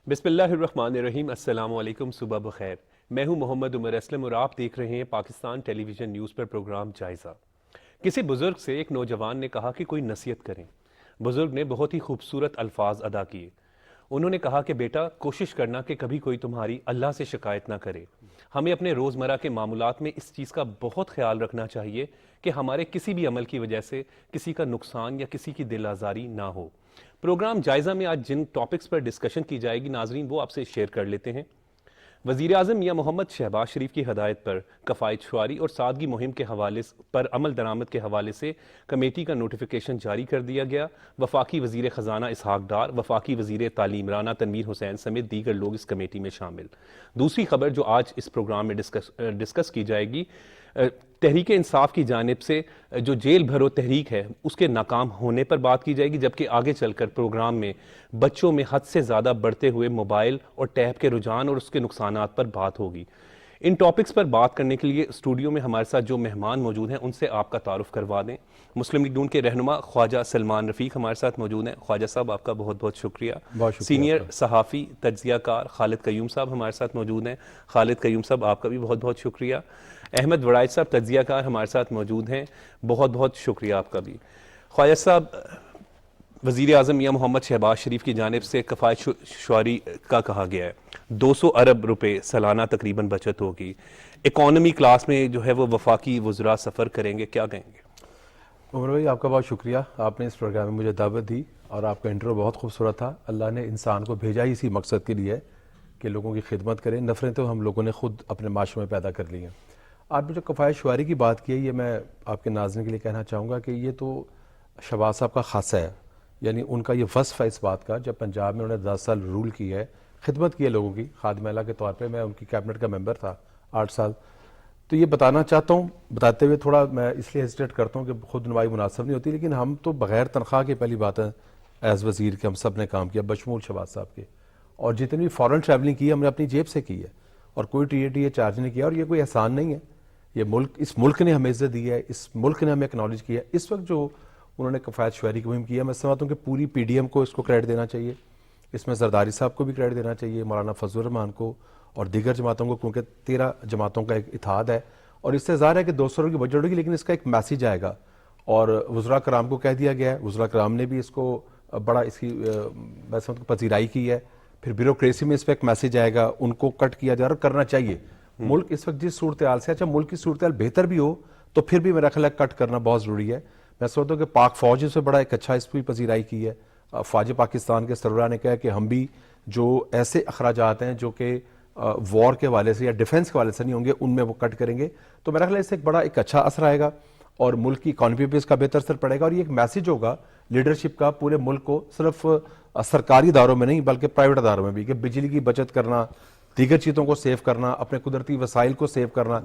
بسم اللہ الرحمن الرحیم۔ السلام علیکم، صبح بخیر۔ میں ہوں محمد عمر اسلم اور آپ دیکھ رہے ہیں پاکستان ٹیلی ویژن نیوز پر پروگرام جائزہ۔ کسی بزرگ سے ایک نوجوان نے کہا کہ کوئی نصیحت کریں۔ بزرگ نے بہت ہی خوبصورت الفاظ ادا کیے۔ انہوں نے کہا کہ بیٹا، کوشش کرنا کہ کبھی کوئی تمہاری اللہ سے شکایت نہ کرے۔ ہمیں اپنے روزمرہ کے معاملات میں اس چیز کا بہت خیال رکھنا چاہیے کہ ہمارے کسی بھی عمل کی وجہ سے کسی کا نقصان یا کسی کی دل آزاری نہ ہو۔ پروگرام جائزہ میں آج جن ٹاپکس پر ڈسکشن کی جائے گی ناظرین، وہ آپ سے شیئر کر لیتے ہیں۔ وزیر اعظم میاں محمد شہباز شریف کی ہدایت پر کفایت شعاری اور سادگی مہم کے حوالے پر عمل درآمد کے حوالے سے کمیٹی کا نوٹیفیکیشن جاری کر دیا گیا۔ وفاقی وزیر خزانہ اسحاق ڈار، وفاقی وزیر تعلیم رانا تنویر حسین سمیت دیگر لوگ اس کمیٹی میں شامل۔ دوسری خبر جو آج اس پروگرام میں ڈسکس کی جائے گی، تحریک انصاف کی جانب سے جو جیل بھرو تحریک ہے اس کے ناکام ہونے پر بات کی جائے گی، جبکہ آگے چل کر پروگرام میں بچوں میں حد سے زیادہ بڑھتے ہوئے موبائل اور ٹیب کے رجحان اور اس کے نقصانات پر بات ہوگی۔ ان ٹاپکس پر بات کرنے کے لیے اسٹوڈیو میں ہمارے ساتھ جو مہمان موجود ہیں ان سے آپ کا تعارف کروا دیں۔ مسلم لیگ نون کے رہنما خواجہ سلمان رفیق ہمارے ساتھ موجود ہیں۔ خواجہ صاحب، آپ کا بہت بہت شکریہ۔ سینئر صحافی صحافی کار خالد قیوم صاحب ہمارے ساتھ موجود ہیں۔ خالد قیوم صاحب، آپ کا بھی بہت بہت شکریہ۔ احمد وڑائچ صاحب تجزیہ کار ہمارے ساتھ موجود ہیں، بہت بہت شکریہ آپ کا بھی۔ خواجہ صاحب، وزیر اعظم میاں محمد شہباز شریف کی جانب سے کفایت شعاری کا کہا گیا ہے 200 ارب روپے سالانہ تقریباً بچت ہوگی۔ اکانومی کلاس میں جو ہے وہ وفاقی وزراء سفر کریں گے، کیا کہیں گے؟ عمر بھائی، آپ کا بہت شکریہ، آپ نے اس پروگرام میں مجھے دعوت دی اور آپ کا انٹرو بہت خوبصورت تھا۔ اللہ نے انسان کو بھیجا ہی اسی مقصد کے لیے کہ لوگوں کی خدمت کریں۔ نفرتیں تو ہم لوگوں نے خود اپنے معاشرے میں پیدا کر لی ہیں۔ آپ نے جو کفایت شعاری کی بات کی ہے، یہ میں آپ کے ناظرین کے لیے کہنا چاہوں گا کہ یہ تو شہباز صاحب کا خاصہ ہے، یعنی ان کا یہ وصف ہے اس بات کا۔ جب پنجاب میں انہوں نے 10 سال رول کی ہے، خدمت کی ہے لوگوں کی، خادم اعلیٰ کے طور پہ، میں ان کی کیبنٹ کا ممبر تھا 8 سال۔ تو یہ بتانا چاہتا ہوں، بتاتے ہوئے تھوڑا میں اس لیے ہیزیٹیٹ کرتا ہوں کہ خود نمائی مناسب نہیں ہوتی، لیکن ہم تو بغیر تنخواہ کے، پہلی بات ہے ایز وزیر کے ہم سب نے کام کیا بشمول شہباز صاحب کے، اور جتنی بھی فارن ٹریولنگ کی ہے ہم نے اپنی جیب سے کی ہے، اور کوئی ٹی اے چارج نہیں کیا، اور یہ کوئی احسان نہیں ہے، یہ اس ملک نے ہمیں عزت دی ہے، اس ملک نے ہمیں اکنالج کیا ہے۔ اس وقت جو انہوں نے کفایت شعاری کی مہم کی ہے، میں سمجھتا ہوں کہ پوری پی ڈی ایم کو اس کو کریڈٹ دینا چاہیے، اس میں زرداری صاحب کو بھی کریڈٹ دینا چاہیے، مولانا فضل الرحمان کو اور دیگر جماعتوں کو، کیونکہ 13 جماعتوں کا ایک اتحاد ہے، اور اس سے ظاہر ہے کہ 200 کی بجٹ ہوگی، لیکن اس کا ایک میسیج آئے گا، اور وزراء کرام کو کہہ دیا گیا ہے، وزراء کرام نے بھی اس کو بڑا اس کی پذیرائی کی ہے۔ پھر بیوروکریسی میں اس پہ ایک میسیج آئے گا، ان کو کٹ کیا جا رہا ہے، کرنا چاہیے۔ ملک اس وقت جس صورتحال سے، اچھا ملک کی صورتحال بہتر بھی ہو تو پھر بھی میرا خیال ہے کٹ کرنا بہت ضروری ہے۔ میں سمجھتا ہوں کہ پاک فوج سے بڑا ایک اچھا اس پہ پذیرائی کی ہے۔ فوج پاکستان کے سربراہ نے کہا کہ ہم بھی جو ایسے اخراجات ہیں جو کہ وار کے حوالے سے یا ڈیفنس کے حوالے سے نہیں ہوں گے، ان میں وہ کٹ کریں گے، تو میرا خیال ہے اس سے ایک بڑا ایک اچھا اثر آئے گا، اور ملک کی اکانومی پہ اس کا بہتر اثر پڑے گا، اور یہ ایک میسیج ہوگا لیڈرشپ کا پورے ملک کو، صرف سرکاری اداروں میں نہیں بلکہ پرائیویٹ اداروں میں بھی، کہ بجلی کی بچت کرنا، دیگر چیزوں کو سیو کرنا، اپنے قدرتی وسائل کو سیو کرنا۔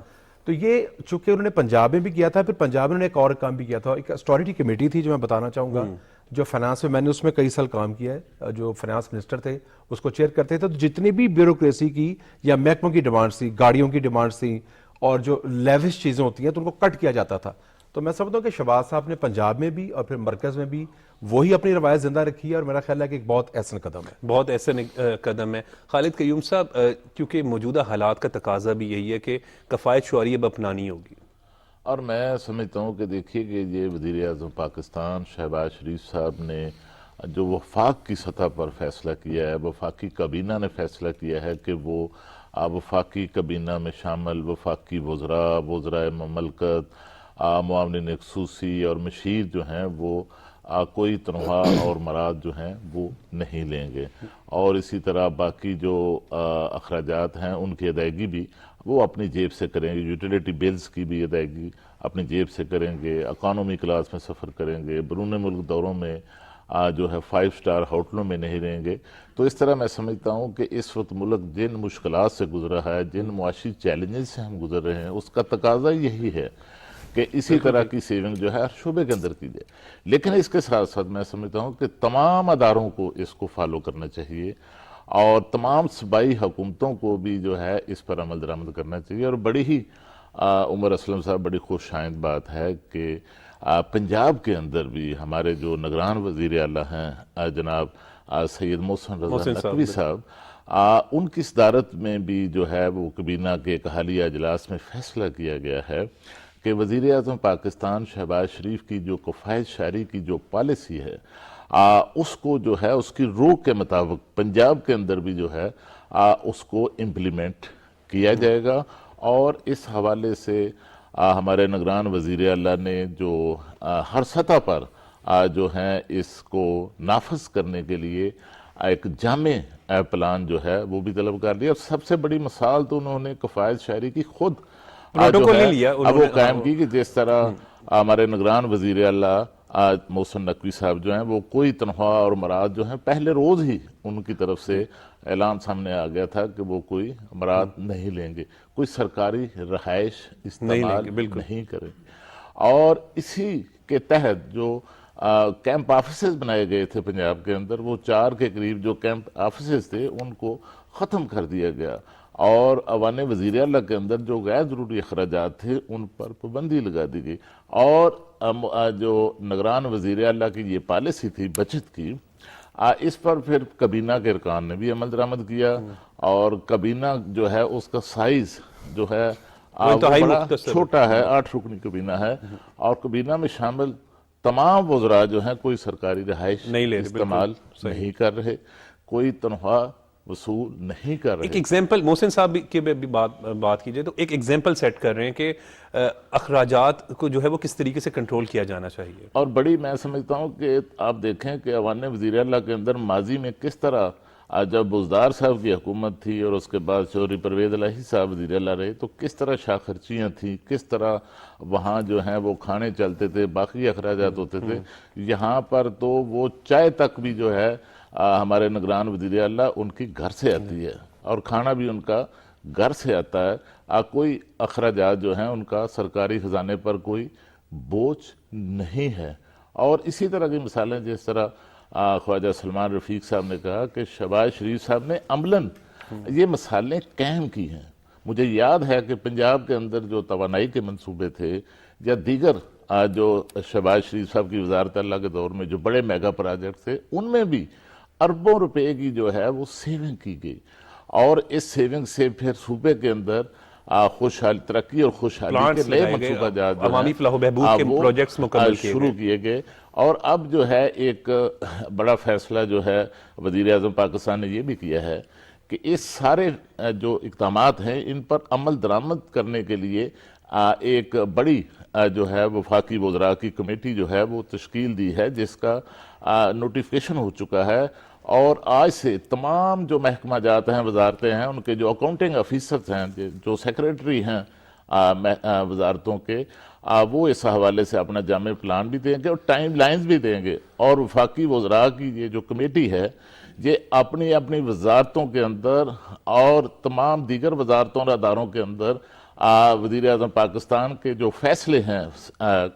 تو یہ چونکہ انہوں نے پنجاب میں بھی کیا تھا، پھر پنجاب میں انہوں نے ایک اور کام بھی کیا تھا، ایک اسٹوریٹی کمیٹی تھی جو میں بتانا چاہوں گا، جو فائنانس میں نے اس میں کئی سال کام کیا ہے، جو فائنانس منسٹر تھے اس کو چیئر کرتے تھے، تو جتنی بھی بیوروکریسی کی یا محکموں کی ڈیمانڈس تھی، گاڑیوں کی ڈیمانڈس تھیں، اور جو لیوش چیزیں ہوتی ہیں تو ان کو کٹ کیا جاتا تھا۔ تو میں سمجھتا ہوں کہ شہباز صاحب نے پنجاب میں بھی اور پھر مرکز میں بھی وہی اپنی روایت زندہ رکھی ہے، اور میرا خیال ہے کہ ایک بہت احسن قدم ہے، بہت احسن قدم ہے۔ خالد قیوم صاحب، کیونکہ موجودہ حالات کا تقاضا بھی یہی ہے کہ کفایت شعاری اب اپنانی ہوگی، اور میں سمجھتا ہوں کہ دیکھیے کہ یہ وزیر اعظم پاکستان شہباز شریف صاحب نے جو وفاق کی سطح پر فیصلہ کیا ہے، وفاقی کابینہ نے فیصلہ کیا ہے کہ وہ وفاقی کابینہ میں شامل وفاقی وزراء مملکت، معاونین خصوصی اور مشیر جو ہیں وہ کوئی تنخواہ اور مراد جو ہیں وہ نہیں لیں گے، اور اسی طرح باقی جو اخراجات ہیں ان کی ادائیگی بھی وہ اپنی جیب سے کریں گے، یوٹیلیٹی بلز کی بھی ادائیگی اپنی جیب سے کریں گے، اکانومی کلاس میں سفر کریں گے، بیرون ملک دوروں میں جو ہے 5 اسٹار ہوٹلوں میں نہیں رہیں گے۔ تو اس طرح میں سمجھتا ہوں کہ اس وقت ملک جن مشکلات سے گزر رہا ہے، جن معاشی چیلنجز سے ہم گزر رہے ہیں، اس کا تقاضا یہی ہے کہ اسی طرح کی سیونگ جو ہے ہر شعبے کے اندر کی جائے، لیکن اس کے ساتھ ساتھ میں سمجھتا ہوں کہ تمام اداروں کو اس کو فالو کرنا چاہیے، اور تمام صوبائی حکومتوں کو بھی جو ہے اس پر عمل درآمد کرنا چاہیے۔ اور بڑی ہی عمر اسلم صاحب بڑی خوش آئند بات ہے کہ پنجاب کے اندر بھی ہمارے جو نگران وزیر اعلیٰ ہیں جناب سید محسن رضا محسن صاحب، نقوی صاحب، ان کی صدارت میں بھی جو ہے وہ کابینہ کے ایک حالیہ اجلاس میں فیصلہ کیا گیا ہے کہ وزیر اعظم پاکستان شہباز شریف کی جو کفایت شعری کی جو پالیسی ہے اس کو جو ہے اس کی روح کے مطابق پنجاب کے اندر بھی جو ہے اس کو امپلیمنٹ کیا جائے گا، اور اس حوالے سے ہمارے نگران وزیر اعلیٰ نے جو ہر سطح پر جو ہیں اس کو نافذ کرنے کے لیے ایک جامع پلان جو ہے وہ بھی طلب کر لیا۔ سب سے بڑی مثال تو انہوں نے کفایت شاعری کی خود پروٹوکول نہیں لیا اب وہ قائم کی کہ جس طرح ہمارے نگران وزیر اعلیٰ محسن نقوی صاحب جو ہیں وہ کوئی تنخواہ اور مراد جو ہیں پہلے روز ہی ان کی طرف سے اعلان سامنے آ گیا تھا کہ وہ کوئی مراد نہیں لیں گے، کوئی سرکاری رہائش استعمال نہیں کریں گے، اور اسی کے تحت جو کیمپ آفیسز بنائے گئے تھے پنجاب کے اندر، وہ 4 کے قریب جو کیمپ آفیسز تھے ان کو ختم کر دیا گیا، اور ایوان وزیر اعلیٰ کے اندر جو غیر ضروری اخراجات تھے ان پر پابندی لگا دی گئی، اور جو نگران وزیر اعلیٰ کی یہ پالیسی تھی بچت کی، اس پر پھر کابینہ کے ارکان نے بھی عمل درآمد کیا، اور کابینہ جو ہے اس کا سائز جو ہے وہ بڑا چھوٹا ہے، 8 رکنی کابینہ ہے، اور کابینہ میں شامل تمام وزراء جو ہیں کوئی سرکاری رہائش استعمال نہیں کر رہے، کوئی تنخواہ وصول نہیں کر رہے۔ ایک ایگزامپل محسن صاحب کی بھی بات کیجئے تو ایک ایگزامپل سیٹ کر رہے ہیں کہ اخراجات کو جو ہے وہ کس طریقے سے کنٹرول کیا جانا چاہیے، اور بڑی میں سمجھتا ہوں کہ آپ دیکھیں کہ ایوان وزیر اعلیٰ کے اندر ماضی میں کس طرح جب بزدار صاحب کی حکومت تھی اور اس کے بعد چودھری پرویز الہی صاحب وزیر اعلیٰ رہے، تو کس طرح شاہ خرچیاں تھیں، کس طرح وہاں جو ہیں وہ کھانے چلتے تھے، باقی اخراجات ہوتے تھے۔ یہاں پر تو وہ چائے تک بھی جو ہے ہمارے نگران وزیر اعلیٰ ان کی گھر سے آتی ہے، اور کھانا بھی ان کا گھر سے آتا ہے، کوئی اخراجات جو ہیں ان کا سرکاری خزانے پر کوئی بوجھ نہیں ہے۔ اور اسی طرح کی مثالیں جس طرح خواجہ سلمان رفیق صاحب نے کہا کہ شہباز شریف صاحب نے عملاً یہ مثالیں قائم کی ہیں۔ مجھے یاد ہے کہ پنجاب کے اندر جو توانائی کے منصوبے تھے یا دیگر جو شہباز شریف صاحب کی وزارت اللہ کے دور میں جو بڑے میگا پروجیکٹ تھے، ان میں بھی اربوں روپے کی جو ہے وہ سیونگ کی گئی، اور اس سیونگ سے پھر صوبے کے اندر خوشحالی ترقی اور خوشحالی کے نئے منصوبہ جات عوامی فلاح و بہبود کے پروجیکٹس مکمل شروع کیے گئے۔ اور اب جو ہے ایک بڑا فیصلہ جو ہے وزیر اعظم پاکستان نے یہ بھی کیا ہے کہ اس سارے جو اقدامات ہیں ان پر عمل درآمد کرنے کے لیے ایک بڑی جو ہے وفاقی وزراء کی کمیٹی جو ہے وہ تشکیل دی ہے، جس کا نوٹیفیکیشن ہو چکا ہے، اور آج سے تمام جو محکمہ جات ہیں، وزارتیں ہیں، ان کے جو اکاؤنٹنگ آفیسرز ہیں، جو سیکریٹری ہیں وزارتوں کے، وہ اس حوالے سے اپنا جامع پلان بھی دیں گے اور ٹائم لائنز بھی دیں گے، اور وفاقی وزراء کی یہ جو کمیٹی ہے یہ اپنی اپنی وزارتوں کے اندر اور تمام دیگر وزارتوں اور اداروں کے اندر وزیر اعظم پاکستان کے جو فیصلے ہیں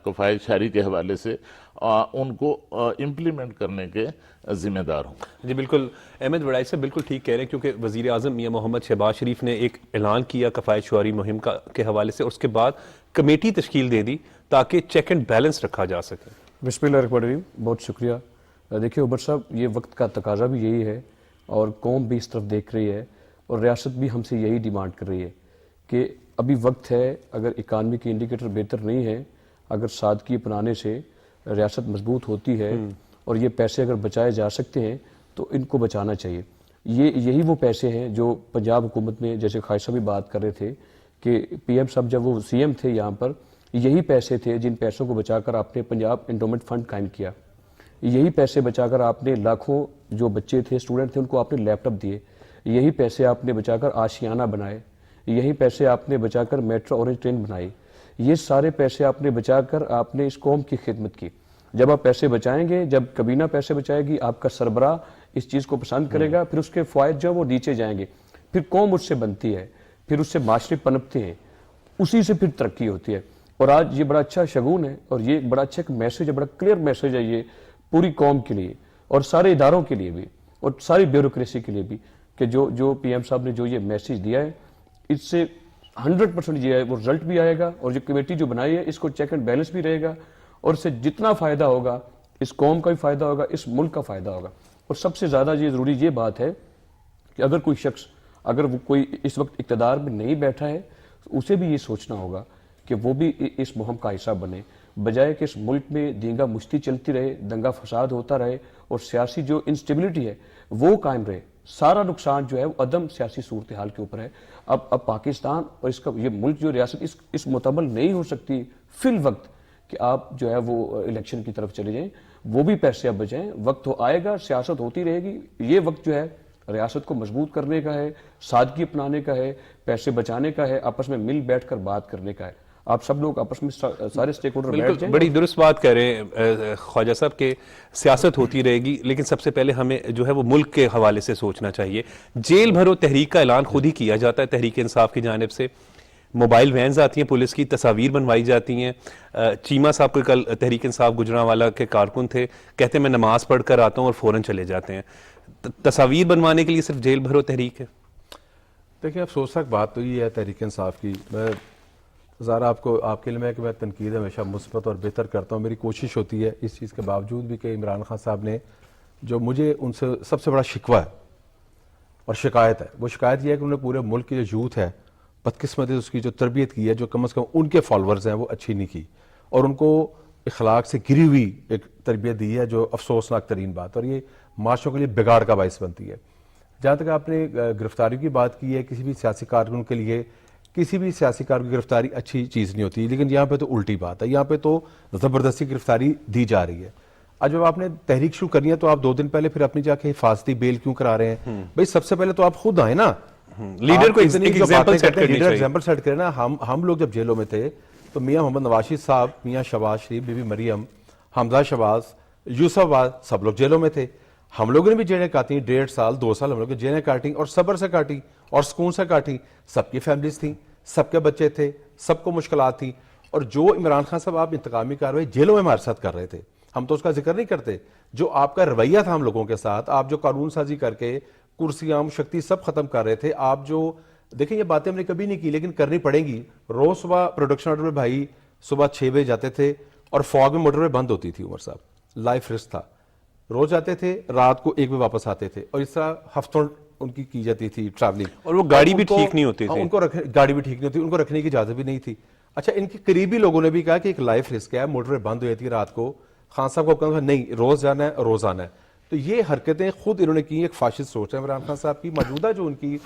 کفایت شعری کے حوالے سے ان کو امپلیمنٹ کرنے کے ذمہ دار ہوں۔ جی بالکل، احمد وڑائی صاحب بالکل ٹھیک کہہ رہے ہیں، کیونکہ وزیر اعظم میاں محمد شہباز شریف نے ایک اعلان کیا کفایت شعری مہم کے حوالے سے، اور اس کے بعد کمیٹی تشکیل دے دی تاکہ چیک اینڈ بیلنس رکھا جا سکے۔ بسم اللہ الرحمن الرحیم، بہت شکریہ۔ دیکھیے عمر صاحب، یہ وقت کا تقاضا بھی یہی ہے، اور قوم بھی اس طرف دیکھ رہی ہے، اور ریاست بھی ہم سے یہی ڈیمانڈ کر رہی ہے کہ ابھی وقت ہے، اگر اکانومی کی انڈیکیٹر بہتر نہیں ہے، اگر سادگی اپنانے سے ریاست مضبوط ہوتی ہے اور یہ پیسے اگر بچائے جا سکتے ہیں تو ان کو بچانا چاہیے۔ یہی وہ پیسے ہیں جو پنجاب حکومت میں، جیسے خواجہ صاحب بھی بات کر رہے تھے کہ پی ایم صاحب جب وہ سی ایم تھے یہاں پر، یہی پیسے تھے جن پیسوں کو بچا کر آپ نے پنجاب انڈومنٹ فنڈ قائم کیا، یہی پیسے بچا کر آپ نے لاکھوں جو بچے تھے، اسٹوڈنٹ تھے، ان کو آپ نے لیپ ٹاپ دیے، یہی پیسے آپ نے بچا کر آشیانہ بنائے، یہی پیسے آپ نے بچا کر میٹرو اورنج ٹرین بنائی، یہ سارے پیسے آپ نے بچا کر آپ نے اس قوم کی خدمت کی۔ جب آپ پیسے بچائیں گے، جب کابینہ پیسے بچائے گی، آپ کا سربراہ اس چیز کو پسند کرے گا، پھر اس کے فوائد جو وہ نیچے جائیں گے، پھر قوم اس سے بنتی ہے، پھر اس سے معاشرے پنپتے ہیں، اسی سے پھر ترقی ہوتی ہے۔ اور آج یہ بڑا اچھا شگون ہے، اور یہ بڑا اچھا ایک میسج ہے، بڑا کلیئر میسج ہے یہ پوری قوم کے لیے اور سارے اداروں کے لیے بھی اور ساری بیوروکریسی کے لیے بھی، کہ جو پی ایم صاحب نے جو یہ میسج دیا ہے، اس سے 100% یہ ہے وہ رزلٹ بھی آئے گا، اور جو کمیٹی جو بنائی ہے اس کو چیک اینڈ بیلنس بھی رہے گا، اور اس سے جتنا فائدہ ہوگا اس قوم کا بھی فائدہ ہوگا، اس ملک کا فائدہ ہوگا۔ اور سب سے زیادہ یہ ضروری یہ بات ہے کہ اگر کوئی شخص اگر وہ کوئی اس وقت اقتدار میں نہیں بیٹھا ہے تو اسے بھی یہ سوچنا ہوگا کہ وہ بھی اس مہم کا حصہ بنے، بجائے کہ اس ملک میں دینگا مشتی چلتی رہے، دنگا فساد ہوتا رہے اور سیاسی جو انسٹیبلٹی ہے وہ قائم رہے۔ سارا نقصان جو ہے وہ عدم سیاسی صورتحال کے اوپر ہے۔ اب پاکستان اور اس کا یہ ملک جو ریاست اس متعمل نہیں ہو سکتی فی الوقت کہ آپ جو ہے وہ الیکشن کی طرف چلے جائیں، وہ بھی پیسے اب بچائیں، وقت تو آئے گا، سیاست ہوتی رہے گی۔ یہ وقت جو ہے ریاست کو مضبوط کرنے کا ہے، سادگی اپنانے کا ہے، پیسے بچانے کا ہے، آپس میں مل بیٹھ کر بات کرنے کا ہے۔ آپ سب لوگ آپس میں سارے اسٹیک ہولڈر بیٹھ بالکل جائیں۔ بڑی درست بات کہہ رہے ہیں خواجہ صاحب کہ سیاست ہوتی رہے گی، لیکن سب سے پہلے ہمیں جو ہے وہ ملک کے حوالے سے سوچنا چاہیے۔ جیل بھرو تحریک کا اعلان خود ہی کیا جاتا ہے تحریک انصاف کی جانب سے، موبائل وینز آتی ہیں پولیس کی، تصاویر بنوائی جاتی ہیں۔ چیمہ صاحب کو کل تحریک انصاف گجرانوالہ کے کارکن تھے، کہتے ہیں میں نماز پڑھ کر آتا ہوں اور فوراً چلے جاتے ہیں۔ تصاویر بنوانے کے لیے صرف جیل بھرو تحریک ہے؟ دیکھیں افسوسناک بات تو یہ ہے تحریک انصاف کی، میں ظاہر آپ کے علم ہے کہ میں تنقید ہمیشہ مثبت اور بہتر کرتا ہوں، میری کوشش ہوتی ہے اس چیز کے باوجود بھی کہ عمران خان صاحب نے جو مجھے ان سے سب سے بڑا شکوہ ہے اور شکایت ہے، وہ شکایت یہ ہے کہ انہوں نے پورے ملک کی جو یوتھ ہے بدقسمتی سے اس کی جو تربیت کی ہے، جو کم از کم ان کے فالورز ہیں وہ اچھی نہیں کی، اور ان کو اخلاق سے گری ہوئی ایک تربیت دی ہے جو افسوسناک ترین بات، اور یہ معاشروں کے لیے بگاڑ کا باعث بنتی ہے۔ جہاں تک آپ نے گرفتاریوں کی بات کی ہے، کسی بھی سیاسی کارکن کے لیے کسی بھی سیاسی کارکن کی گرفتاری اچھی چیز نہیں ہوتی، لیکن یہاں پہ تو الٹی بات ہے، یہاں پہ تو زبردستی گرفتاری دی جا رہی ہے۔ آج جب آپ نے تحریک شروع کرنی ہے تو آپ 2 دن پہلے پھر اپنی جا کے حفاظتی بیل کیوں کرا رہے ہیں؟ بھائی سب سے پہلے تو آپ خود آئیں نا، لیڈر کو ایک ایگزامپل سیٹ کرنی لیڈر چاہیے۔ ایگزامپل سیٹ کریں نا۔ ہم لوگ جب جیلوں میں تھے تو میاں محمد نواز شریف صاحب، میاں شہباز شریف، بی بی مریم، حمزہ شہباز، یوسف آباد، سب لوگ جیلوں میں تھے۔ ہم لوگوں نے بھی جیلیں کاٹی، 1.5 سال 2 سال ہم لوگ جیلیں کاٹی، اور صبر سے کاٹی اور سکون سے کاٹی۔ سب کی فیملیز تھیں، سب کے بچے تھے، سب کو مشکلات تھیں، اور جو عمران خان صاحب آپ انتقامی کارروائی جیلوں میں ہمارے ساتھ کر رہے تھے، ہم تو اس کا ذکر نہیں کرتے، جو آپ کا رویہ تھا ہم لوگوں کے ساتھ، آپ جو قانون سازی کر کے کرسی عام شکتی سب ختم کر رہے تھے، آپ جو دیکھیں یہ باتیں ہم نے کبھی نہیں کی لیکن کرنی پڑیں گی۔ روز صبح پروڈکشن آرڈر میں بھائی صبح 6 بجے جاتے تھے اور فوگ میں موٹر وے بند ہوتی تھی، عمر صاحب لائف رسک تھا، روز جاتے تھے، رات کو 1 بجے واپس آتے تھے، اور اس طرح ہفتوں ان کی جاتی تھی ٹریولنگ، اور وہ گاڑی بھی ٹھیک نہیں ہوتی تھی، ان کو گاڑی بھی ٹھیک نہیں ہوتی، ان کو رکھنے کی اجازت بھی نہیں تھی۔ اچھا ان کے قریبی لوگوں نے بھی کہا کہ ایک لائف رسک ہے، موٹر وے بند ہوئی تھی رات کو، خان صاحب کو کہا نہیں روز جانا ہے، روز آنا ہے۔ تو یہ حرکتیں خود انہوں نے کی، ایک فاشسٹ سوچ ہے عمران خان صاحب کی موجودہ جو ان کی،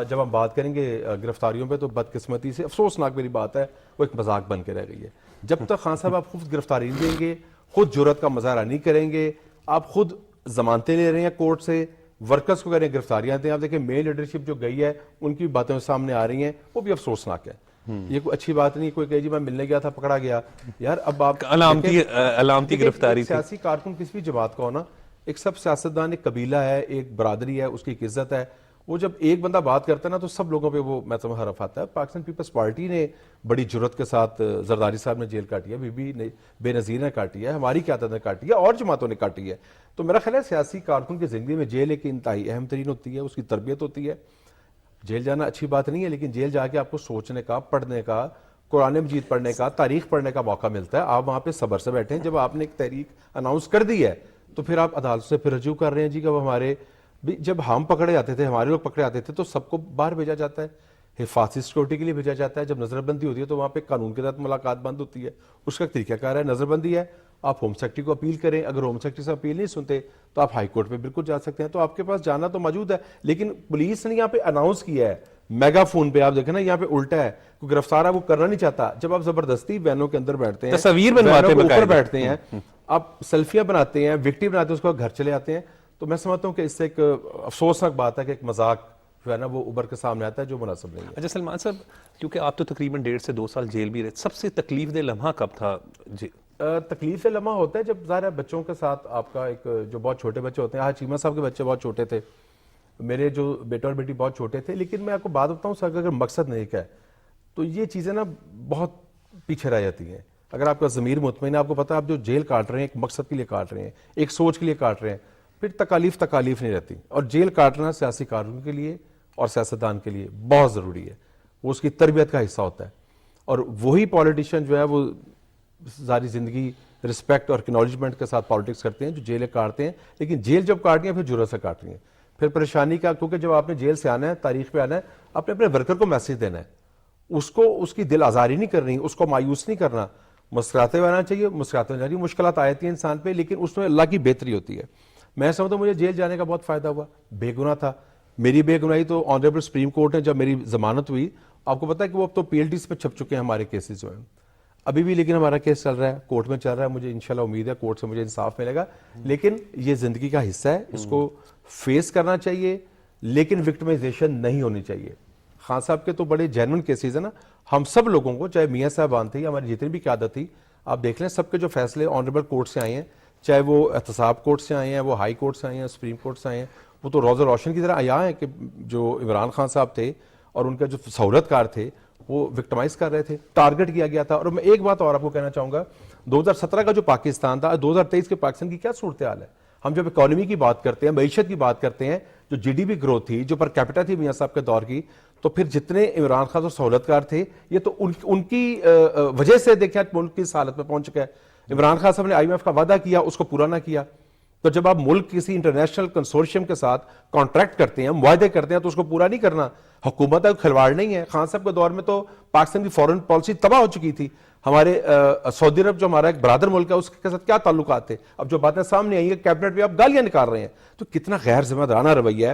جب ہم بات کریں گے گرفتاریوں پہ تو بدقسمتی سے افسوسناک میری بات ہے وہ ایک مذاق بن کے رہ گئی ہے۔ جب تک خان صاحب آپ خود گرفتاری نہیں دیں گے، خود جرأت کا مظاہرہ نہیں کریں گے، آپ خود ضمانتیں لے رہے ہیں کورٹ سے، ورکرز کو کہہ رہے ہیں گرفتاریاں دیں، آپ دیکھیں مین لیڈرشپ جو گئی ہے ان کی باتیں سامنے آ رہی ہیں، وہ بھی افسوسناک ہے۔ یہ کوئی اچھی بات نہیں، کوئی کہے جی میں ملنے گیا تھا پکڑا گیا، یار اب آپ علامتی گرفتاری تھی۔ سیاسی کارکن کسی بھی جماعت کا ہونا، ایک سب سیاستدان ایک قبیلہ ہے، ایک برادری ہے، اس کی ایک عزت ہے، وہ جب ایک بندہ بات کرتا ہے نا تو سب لوگوں پہ وہ میں سمجھ حرف آتا ہے۔ پاکستان پیپلز پارٹی نے بڑی جرت کے ساتھ زرداری صاحب نے جیل کاٹی ہے، بی بی بے نظیر نے کاٹی ہے، ہماری قیادت نے کاٹی ہے، اور جماعتوں نے کاٹی ہے۔ تو میرا خیال ہے سیاسی کارکن کی زندگی میں جیل ایک انتہائی اہم ترین ہوتی ہے، اس کی تربیت ہوتی ہے۔ جیل جانا اچھی بات نہیں ہے، لیکن جیل جا کے آپ کو سوچنے کا، پڑھنے کا، قرآن مجید پڑھنے کا، تاریخ پڑھنے کا موقع ملتا ہے۔ آپ وہاں پہ صبر سے بیٹھیں، جب آپ نے ایک تحریک اناؤنس کر دی ہے تو پھر آپ عدالت سے پھر رجوع کر رہے ہیں جی کہ ہمارے جب ہم پکڑے جاتے تھے، ہمارے لوگ پکڑے جاتے تھے تو سب کو باہر بھیجا جاتا ہے، حفاظتی سیکورٹی کے لیے بھیجا جاتا ہے۔ جب نظر بندی ہوتی ہے تو وہاں پہ قانون کے تحت ملاقات بند ہوتی ہے، اس کا ایک طریقہ کار ہے، نظر بندی ہے، آپ ہوم سیکرٹری کو اپیل کریں، اگر ہوم سیکرٹری سے اپیل نہیں سنتے تو آپ ہائی کورٹ پہ بالکل جا سکتے ہیں۔ تو آپ کے پاس جانا تو موجود ہے، لیکن پولیس نے یہاں پہ اناؤنس کیا ہے میگا فون پہ، آپ دیکھیں نا یہاں پہ الٹا ہے، کوئی گرفتار ہے وہ کرنا نہیں چاہتا۔ جب آپ زبردستی وینوں کے اندر بیٹھتے ہیں، تصاویر بنواتے ہیں، اوپر بیٹھتے ہیں، آپ سیلفیاں بناتے ہیں، وکٹی بناتے ہیں، اس کو گھر چلے آتے ہیں، تو میں سمجھتا ہوں کہ اس سے ایک افسوسناک بات ہے کہ ایک مذاق جو ہے نا وہ ابھر کے سامنے آتا ہے جو مناسب نہیں ہے۔ اچھا سلمان صاحب، کیونکہ آپ تو تقریباً 1.5 سے 2 سال جیل بھی رہے، سب سے تکلیف دہ لمحہ کب تھا؟ جی تکلیف سے لمحہ ہوتا ہے جب ظاہر ہے بچوں کے ساتھ آپ کا ایک جو بہت چھوٹے بچے ہوتے ہیں، چیمہ صاحب کے بچے بہت چھوٹے تھے، میرے جو بیٹا اور بیٹی بہت چھوٹے تھے، لیکن میں آپ کو بات بتاؤں سر اگر مقصد نیک ہے تو یہ چیزیں نا بہت پیچھے رہ جاتی ہیں۔ اگر آپ کا ضمیر مطمئن ہے، آپ کو پتہ ہے آپ جو جیل کاٹ رہے ہیں ایک مقصد کے لیے کاٹ رہے ہیں، ایک سوچ کے لیے کاٹ رہے ہیں، پھر تکالیف نہیں رہتی۔ اور جیل کاٹنا سیاسی کارکن کے لیے اور سیاستدان کے لیے بہت ضروری ہے، وہ اس کی تربیت کا حصہ ہوتا ہے، اور وہی پولیٹیشین جو ہے وہ ساری زندگی رسپیکٹ اور اکنالجمنٹ کے ساتھ پالیٹکس کرتے ہیں, جو جیلیں کاٹتے ہیں, لیکن جیل جب کاٹتی ہیں پھر جرأت سے کاٹتی ہیں, پھر پریشانی کا, کیونکہ جب آپ نے جیل سے آنا ہے, تاریخ پہ آنا ہے, آپ نے اپنے ورکر کو میسج دینا ہے, اس کو اس کی دل آزاری نہیں کرنی, اس کو مایوس نہیں کرنا, مسکراتے ہوئے آنا چاہیے, مسکراتے ہوئے جانی. مشکلات آتی ہیں انسان پہ, لیکن اس میں اللہ کی بہتری ہوتی ہے. میں سمجھتا ہوں مجھے جیل جانے کا بہت فائدہ ہوا, بے گناہ تھا. میری بے گناہی تو آنریبل سپریم کورٹ نے جب میری ضمانت ہوئی, آپ کو پتا ہے کہ وہ اب تو PLDs پہ چھپ چکے ہیں ہمارے کیسز جو ہیں ابھی بھی, لیکن ہمارا کیس چل رہا ہے, کورٹ میں چل رہا ہے, مجھے انشاءاللہ امید ہے کورٹ سے مجھے انصاف ملے گا. لیکن یہ زندگی کا حصہ ہے, اس کو فیس کرنا چاہیے, لیکن وکٹمائزیشن نہیں ہونی چاہیے. خان صاحب کے تو بڑے جینون کیسز ہیں نا, ہم سب لوگوں کو, چاہے میاں صاحبان تھے, ہماری جتنی بھی قیادت تھی, آپ دیکھ لیں سب کے جو فیصلے آنریبل کورٹ سے آئے ہیں, چاہے وہ احتساب کورٹ سے آئے ہیں, وہ ہائی کورٹ سے آئے ہیں, سپریم کورٹ سے آئے ہیں, وہ تو روز روشن کی طرح عیاں ہیں کہ جو عمران خان صاحب تھے اور ان کا جو سہولت کار تھے وہ وکٹمائز کر رہے تھے, ٹارگٹ کیا گیا تھا. اور میں ایک بات اور آپ کو کہنا چاہوں گا, 2017 کا جو پاکستان تھا, 2023 کے پاکستان کی کیا صورتحال ہے. ہم جب اکانومی کی بات کرتے ہیں, معیشت کی بات کرتے ہیں, جو GDP گروتھ تھی, جو پر کیپٹا تھی میاں صاحب کے دور کی, تو پھر جتنے عمران خان اور سہولت کار تھے, یہ تو ان کی وجہ سے دیکھیں ملک کی اس حالت میں پہنچ چکا ہے. عمران خان صاحب نے IMF کا وعدہ کیا, اس کو پورا نہ کیا. تو جب آپ ملک کسی انٹرنیشنل کنسورشیم کے ساتھ کانٹریکٹ کرتے ہیں, معاہدے کرتے ہیں, تو اس کو پورا نہیں کرنا. حکومت کا کھلواڑ نہیں ہے. خان صاحب کے دور میں تو پاکستان کی فورن پالیسی تباہ ہو چکی تھی. ہمارے سعودی عرب جو ہمارا ایک برادر ملک ہے, اس کے ساتھ کیا تعلقات تھے. اب جو باتیں سامنے آئی ہیں, کیبنٹ میں آپ گالیاں نکال رہے ہیں, تو کتنا غیر ذمہ دارانہ رویہ ہے.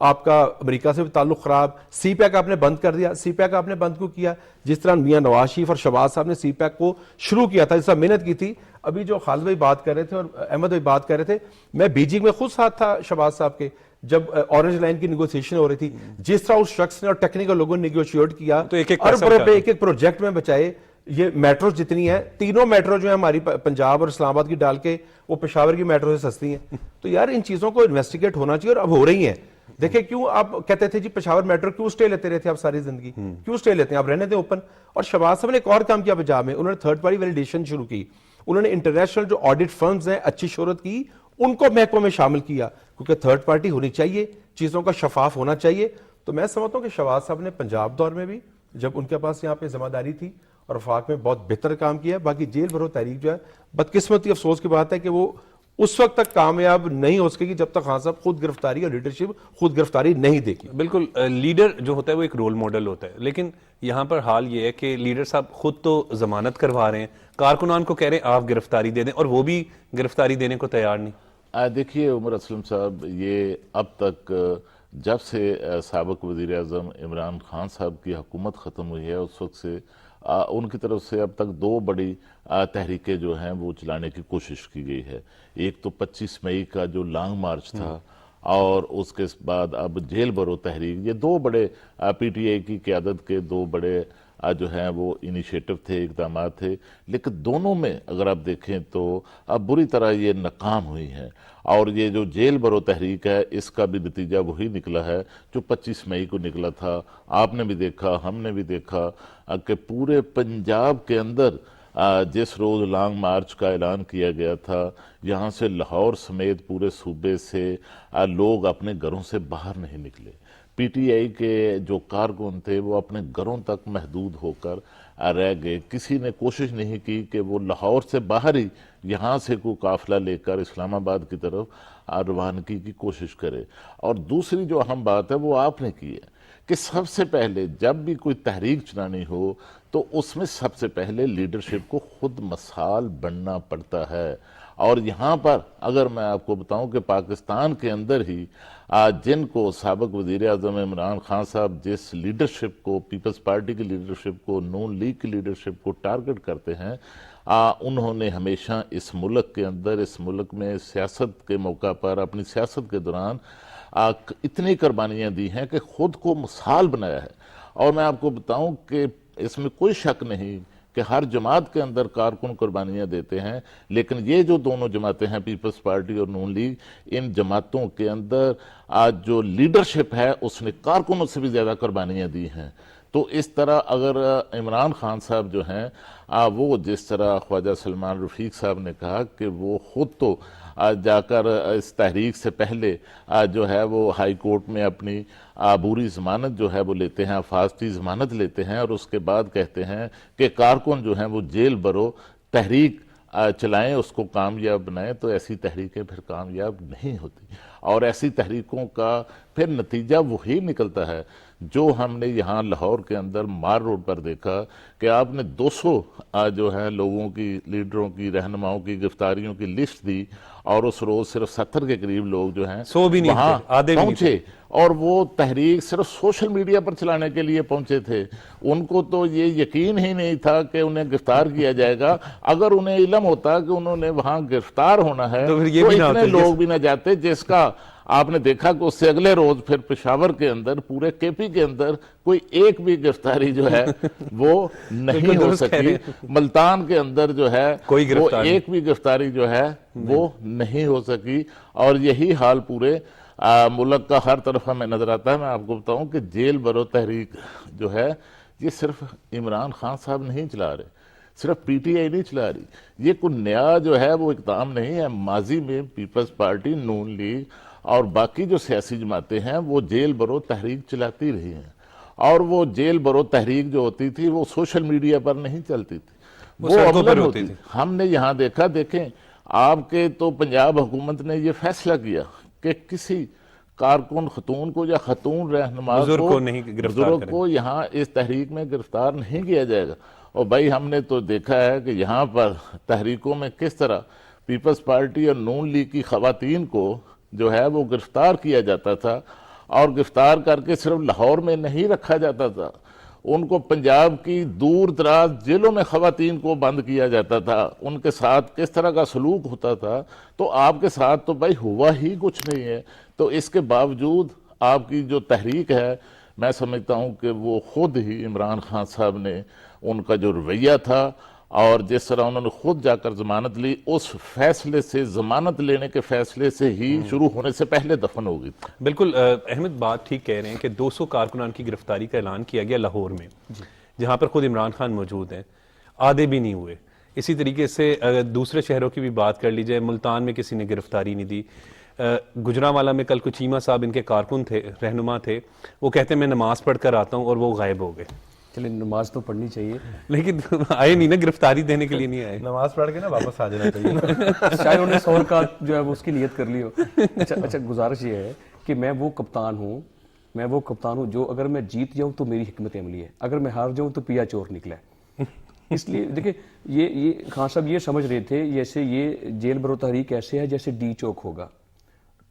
آپ کا امریکہ سے بھی تعلق خراب, سی پیک آپ نے بند کر دیا. سی پیک آپ نے بند کیوں کیا؟ جس طرح میاں نواز شریف اور شہباز صاحب نے سی پیک کو شروع کیا تھا, جس طرح محنت کی تھی. ابھی جو خالد بھائی بات کر رہے تھے اور احمد بھائی بات کر رہے تھے, میں بیجنگ میں خود ساتھ تھا شہباز صاحب کے, جب اورنج لائن کی نیگوسیشن ہو رہی تھی. جس طرح اس شخص نے اور ٹیکنیکل لوگوں نے نیگوشیٹ کیا, تو ایک ایک پروجیکٹ میں بچائے. یہ میٹرو جتنی ہیں, تینوں میٹرو جو ہیں ہماری پنجاب اور اسلام آباد کی ڈال کے, وہ پشاور کی میٹرو سے سستی ہیں. تو یار ان چیزوں کو انویسٹیگیٹ ہونا چاہیے, اور اب ہو رہی ہیں. دیکھیں کیوں آپ کہتے تھے جی پشاور میٹرو کیوں سٹے لیتے رہتے آپ ساری زندگی, کیوں سٹے لیتے ہیں آپ, رہنے دیں اوپن. اور شہباز صاحب نے ایک اور کام کیا پنجاب میں, انہوں نے تھرڈ پارٹی ویلیڈیشن شروع کی. انہوں نے انٹرنیشنل جو آڈٹ فرمز ہیں اچھی شہرت کی, ان کو محکموں میں شامل کیا, کیونکہ تھرڈ پارٹی ہونی چاہیے, چیزوں کا شفاف ہونا چاہیے. تو میں سمجھتا ہوں کہ شہباز صاحب نے پنجاب دور میں بھی, جب ان کے پاس یہاں پہ ذمہ داری تھی, اور وفاق میں بہت بہتر کام کیا. باقی جیل بھرو تحریک جو ہے, بدقسمتی افسوس کی بات ہے کہ وہ اس وقت تک کامیاب نہیں ہو سکے گی جب تک خان صاحب خود گرفتاری اور لیڈرشپ خود گرفتاری نہیں دیکھی. بالکل, لیڈر جو ہوتا ہے وہ ایک رول ماڈل ہوتا ہے, لیکن یہاں پر حال یہ ہے کہ لیڈر صاحب خود تو ضمانت کروا رہے ہیں, کارکنان کو کہہ رہے ہیں آپ گرفتاری دے دیں, اور وہ بھی گرفتاری دینے کو تیار نہیں. دیکھیے عمر اسلم صاحب, یہ اب تک جب سے سابق وزیر اعظم عمران خان صاحب کی حکومت ختم ہوئی ہے, اس وقت سے ان کی طرف سے اب تک دو بڑی تحریکیں جو ہیں وہ چلانے کی کوشش کی گئی ہے. ایک تو 25 مئی کا جو لانگ مارچ تھا, اور اس کے بعد اب جیل برو تحریک. یہ دو بڑے PTI کی قیادت کے دو بڑے جو ہیں وہ انیشیٹو تھے, اقدامات تھے, لیکن دونوں میں اگر آپ دیکھیں تو اب بری طرح یہ ناکام ہوئی ہیں. اور یہ جو جیل برو تحریک ہے, اس کا بھی نتیجہ وہی نکلا ہے جو 25 مئی کو نکلا تھا. آپ نے بھی دیکھا, ہم نے بھی دیکھا کہ پورے پنجاب کے اندر جس روز لانگ مارچ کا اعلان کیا گیا تھا, یہاں سے لاہور سمیت پورے صوبے سے لوگ اپنے گھروں سے باہر نہیں نکلے. PTI کے جو کارکن تھے وہ اپنے گھروں تک محدود ہو کر رہ گئے. کسی نے کوشش نہیں کی کہ وہ لاہور سے باہر ہی یہاں سے کوئی قافلہ لے کر اسلام آباد کی طرف روانگی کی کوشش کرے. اور دوسری جو اہم بات ہے وہ آپ نے کی ہے کہ سب سے پہلے جب بھی کوئی تحریک چلانی ہو تو اس میں سب سے پہلے لیڈرشپ کو خود مثال بننا پڑتا ہے. اور یہاں پر اگر میں آپ کو بتاؤں کہ پاکستان کے اندر ہی جن کو سابق وزیر اعظم عمران خان صاحب جس لیڈرشپ کو, پیپلز پارٹی کی لیڈرشپ کو, نون لیگ کی لیڈرشپ کو ٹارگٹ کرتے ہیں, انہوں نے ہمیشہ اس ملک کے اندر, اس ملک میں سیاست کے موقع پر, اپنی سیاست کے دوران اتنی قربانیاں دی ہیں کہ خود کو مثال بنایا ہے. اور میں آپ کو بتاؤں کہ اس میں کوئی شک نہیں کہ ہر جماعت کے اندر کارکن قربانیاں دیتے ہیں, لیکن یہ جو دونوں جماعتیں ہیں, پیپلز پارٹی اور نون لیگ, ان جماعتوں کے اندر آج جو لیڈرشپ ہے اس نے کارکنوں سے بھی زیادہ قربانیاں دی ہیں. تو اس طرح اگر عمران خان صاحب جو ہیں وہ جس طرح خواجہ سلمان رفیق صاحب نے کہا کہ وہ خود تو جا کر اس تحریک سے پہلے جو ہے وہ ہائی کورٹ میں اپنی عبوری ضمانت جو ہے وہ لیتے ہیں, حفاظتی ضمانت لیتے ہیں, اور اس کے بعد کہتے ہیں کہ کارکن جو ہیں وہ جیل برو تحریک چلائیں، اس کو کامیاب بنائیں، تو ایسی تحریکیں پھر کامیاب نہیں ہوتی، اور ایسی تحریکوں کا پھر نتیجہ وہی نکلتا ہے جو ہم نے یہاں لاہور کے اندر مار روڈ پر دیکھا کہ آپ نے 200 جو ہے لوگوں کی، لیڈروں کی، رہنماؤں کی گرفتاریوں کی لسٹ دی، اور اس روز صرف 70 کے قریب لوگ جو ہیں 100 بھی نہیں وہاں تھے، آدھے بھی نہیں پہنچے، اور وہ تحریک صرف سوشل میڈیا پر چلانے کے لیے پہنچے تھے۔ ان کو تو یہ یقین ہی نہیں تھا کہ انہیں گرفتار کیا جائے گا۔ اگر انہیں علم ہوتا کہ انہوں نے وہاں گرفتار ہونا ہے تو پھر یہ تو بھی نہ اتنے ہوتے، لوگ بھی نہ جاتے، جس کا آپ نے دیکھا کہ اس سے اگلے روز پھر پشاور کے اندر، پورے کے پی کے اندر کوئی ایک بھی گرفتاری جو ہے وہ نہیں ہو درست کہہ سکی۔ رہے ملتان کے اندر جو ہے کوئی وہ گرفتاری ایک بھی گرفتاری جو ہے وہ نہیں ہو سکی، اور یہی حال پورے ملک کا ہر طرف ہمیں نظر آتا ہے۔ میں آپ کو بتاؤں کہ جیل برو تحریک جو ہے یہ صرف عمران خان صاحب نہیں چلا رہے، صرف پی ٹی آئی نہیں چلا رہی، یہ کوئی نیا جو ہے وہ اقدام نہیں ہے۔ ماضی میں پیپلز پارٹی، نون لیگ اور باقی جو سیاسی جماعتیں ہیں وہ جیل برو تحریک چلاتی رہی ہیں، اور وہ جیل برو تحریک جو ہوتی تھی وہ سوشل میڈیا پر نہیں چلتی تھی، وہ سڑکوں پر عملاً ہوتی ہوتی تھی۔ تھی۔ ہم نے یہاں دیکھا، دیکھیں آپ کے تو پنجاب حکومت نے یہ فیصلہ کیا کہ کسی کارکن خاتون کو یا خاتون رہنما بزرگ کو، کو نہیں گرفتار بزرگ کریں۔ کو یہاں اس تحریک میں گرفتار نہیں کیا جائے گا۔ اور بھائی ہم نے تو دیکھا ہے کہ یہاں پر تحریکوں میں کس طرح پیپلز پارٹی اور نون لیگ کی خواتین کو جو ہے وہ گرفتار کیا جاتا تھا، اور گرفتار کر کے صرف لاہور میں نہیں رکھا جاتا تھا، ان کو پنجاب کی دور دراز جیلوں میں خواتین کو بند کیا جاتا تھا، ان کے ساتھ کس طرح کا سلوک ہوتا تھا۔ تو آپ کے ساتھ تو بھائی ہوا ہی کچھ نہیں ہے، تو اس کے باوجود آپ کی جو تحریک ہے، میں سمجھتا ہوں کہ وہ خود ہی عمران خان صاحب نے ان کا جو رویہ تھا، اور جس طرح انہوں نے خود جا کر ضمانت لی، اس فیصلے سے، ضمانت لینے کے فیصلے سے ہی شروع ہونے سے پہلے دفن ہو گئی تھی۔ بالکل احمد بات ٹھیک کہہ رہے ہیں کہ 200 کارکنان کی گرفتاری کا اعلان کیا گیا لاہور میں، جہاں پر خود عمران خان موجود ہیں، آدھے بھی نہیں ہوئے۔ اسی طریقے سے اگر دوسرے شہروں کی بھی بات کر لی جائے، ملتان میں کسی نے گرفتاری نہیں دی، گجرانوالہ میں کل کو چیمہ صاحب ان کے کارکن تھے، رہنما تھے، وہ کہتے ہیں میں نماز پڑھ کر آتا ہوں، اور وہ غائب ہو گئے۔ چلیں نماز تو پڑھنی چاہیے، لیکن آئے نہیں نا، گرفتاری دینے کے لیے نہیں آئے۔ نماز پڑھ کے نا واپس آ جانا چاہیے نا۔ شاید انہوں نے 100 رکعت جو ہے وہ اس کی نیت کر لی ہو۔ اچھا گزارش یہ ہے کہ میں وہ کپتان ہوں جو اگر میں جیت جاؤں تو میری حکمت عملی ہے، اگر میں ہار جاؤں تو پیا چور نکلا ہے۔ اس لیے دیکھیں یہ خان صاحب یہ سمجھ رہے تھے جیسے یہ جیل برو تحریک ایسے ہے جیسے ڈی چوک ہوگا،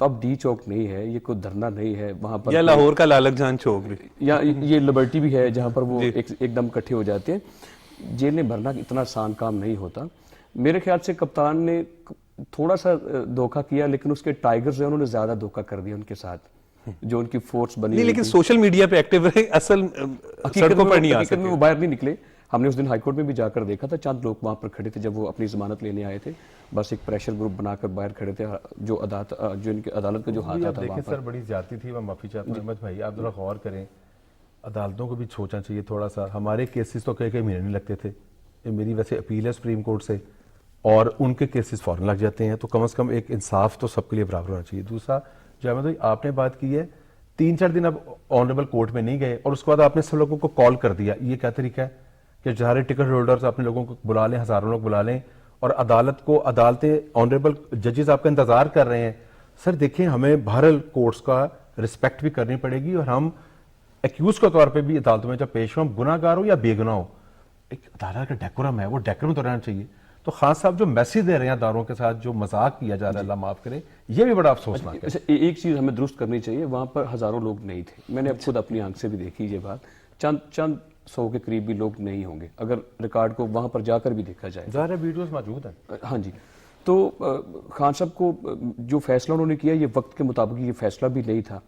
تو اب ڈی چوک نہیں ہے، یہ کوئی دھرنا نہیں ہے وہاں پر، یا لاہور کا لالک جان چوک بھی، یا یہ لبرٹی بھی ہے جہاں پر وہ ایک دم اکٹھے ہو جاتے ہیں۔ جیلیں بھرنا اتنا آسان کام نہیں ہوتا۔ میرے خیال سے کپتان نے تھوڑا سا دھوکہ کیا، لیکن اس کے ٹائیگرز ہیں انہوں نے زیادہ دھوکہ کر دیا ان کے ساتھ، جو ان کی فورس بنی نہیں، لیکن سوشل میڈیا پہ ایکٹیو رہے، اصل سڑکوں پر نہیں آ حقیقت میں سکے۔ وہ باہر نہیں نکلے۔ ہم نے اس دن ہائی کورٹ میں بھی جا کر دیکھا تھا، چند لوگ وہاں پر کھڑے تھے جب وہ اپنی ضمانت لینے آئے تھے، بس ایک پریشر گروپ بنا کر باہر کھڑے تھے، جو ان کی عدالت کا جو ہاتھ تھا دیکھیں وہاں پر۔ سر بڑی زیادتی تھی، میں معافی چاہتا ہوں احمد بھائی، آپ ذرا غور کریں، عدالتوں کو بھی سوچنا چاہیے تھوڑا سا۔ ہمارے کیسز تو کئی مہینے نہیں لگتے تھے، یہ میری ویسے اپیل ہے سپریم کورٹ سے، اور ان کے کیسز فوراً لگ جاتے ہیں، تو کم از کم ایک انصاف تو سب کے لیے برابر ہونا چاہیے۔ دوسرا جو احمد بھائی آپ نے بات کی ہے، 3-4 دن اب آنریبل کورٹ میں نہیں گئے، اور اس کے بعد آپ نے سب لوگوں کو کال کر دیا، یہ کیا طریقہ ہے کہ سارے ٹکٹ ہولڈرز اپنے لوگوں کو بلا لیں، ہزاروں لوگ بلا لیں، اور عدالتیں آنریبل ججز آپ کا انتظار کر رہے ہیں؟ سر دیکھیں، ہمیں بہرحال کورٹس کا رسپیکٹ بھی کرنی پڑے گی، اور ہم ایکیوز کے طور پہ بھی عدالتوں میں جب پیش ہوں، گناہ گار ہو یا بے گناہ ہو، ایک عدالت کا ڈیکورم ہے، وہ ڈیکورم تو رہنا چاہیے۔ تو خان صاحب جو میسیج دے رہے ہیں داروں کے ساتھ، جو مذاق کیا جا رہا ہے، اللہ معاف کرے، یہ بھی بڑا افسوسناک ہے۔ اچھا ایک چیز ہمیں درست کرنی چاہیے، وہاں پر ہزاروں لوگ نہیں تھے، میں نے اب خود اپنی آنکھ سے بھی دیکھی یہ بات، چند 100 کے قریب بھی لوگ نہیں ہوں گے اگر ریکارڈ کو وہاں پر جا کر بھی دیکھا جائے۔ ظاہر ہے ویڈیوز موجود ہیں۔ ہاں جی، تو خان صاحب کو جو فیصلہ انہوں نے کیا یہ وقت کے مطابق یہ فیصلہ بھی نہیں تھا،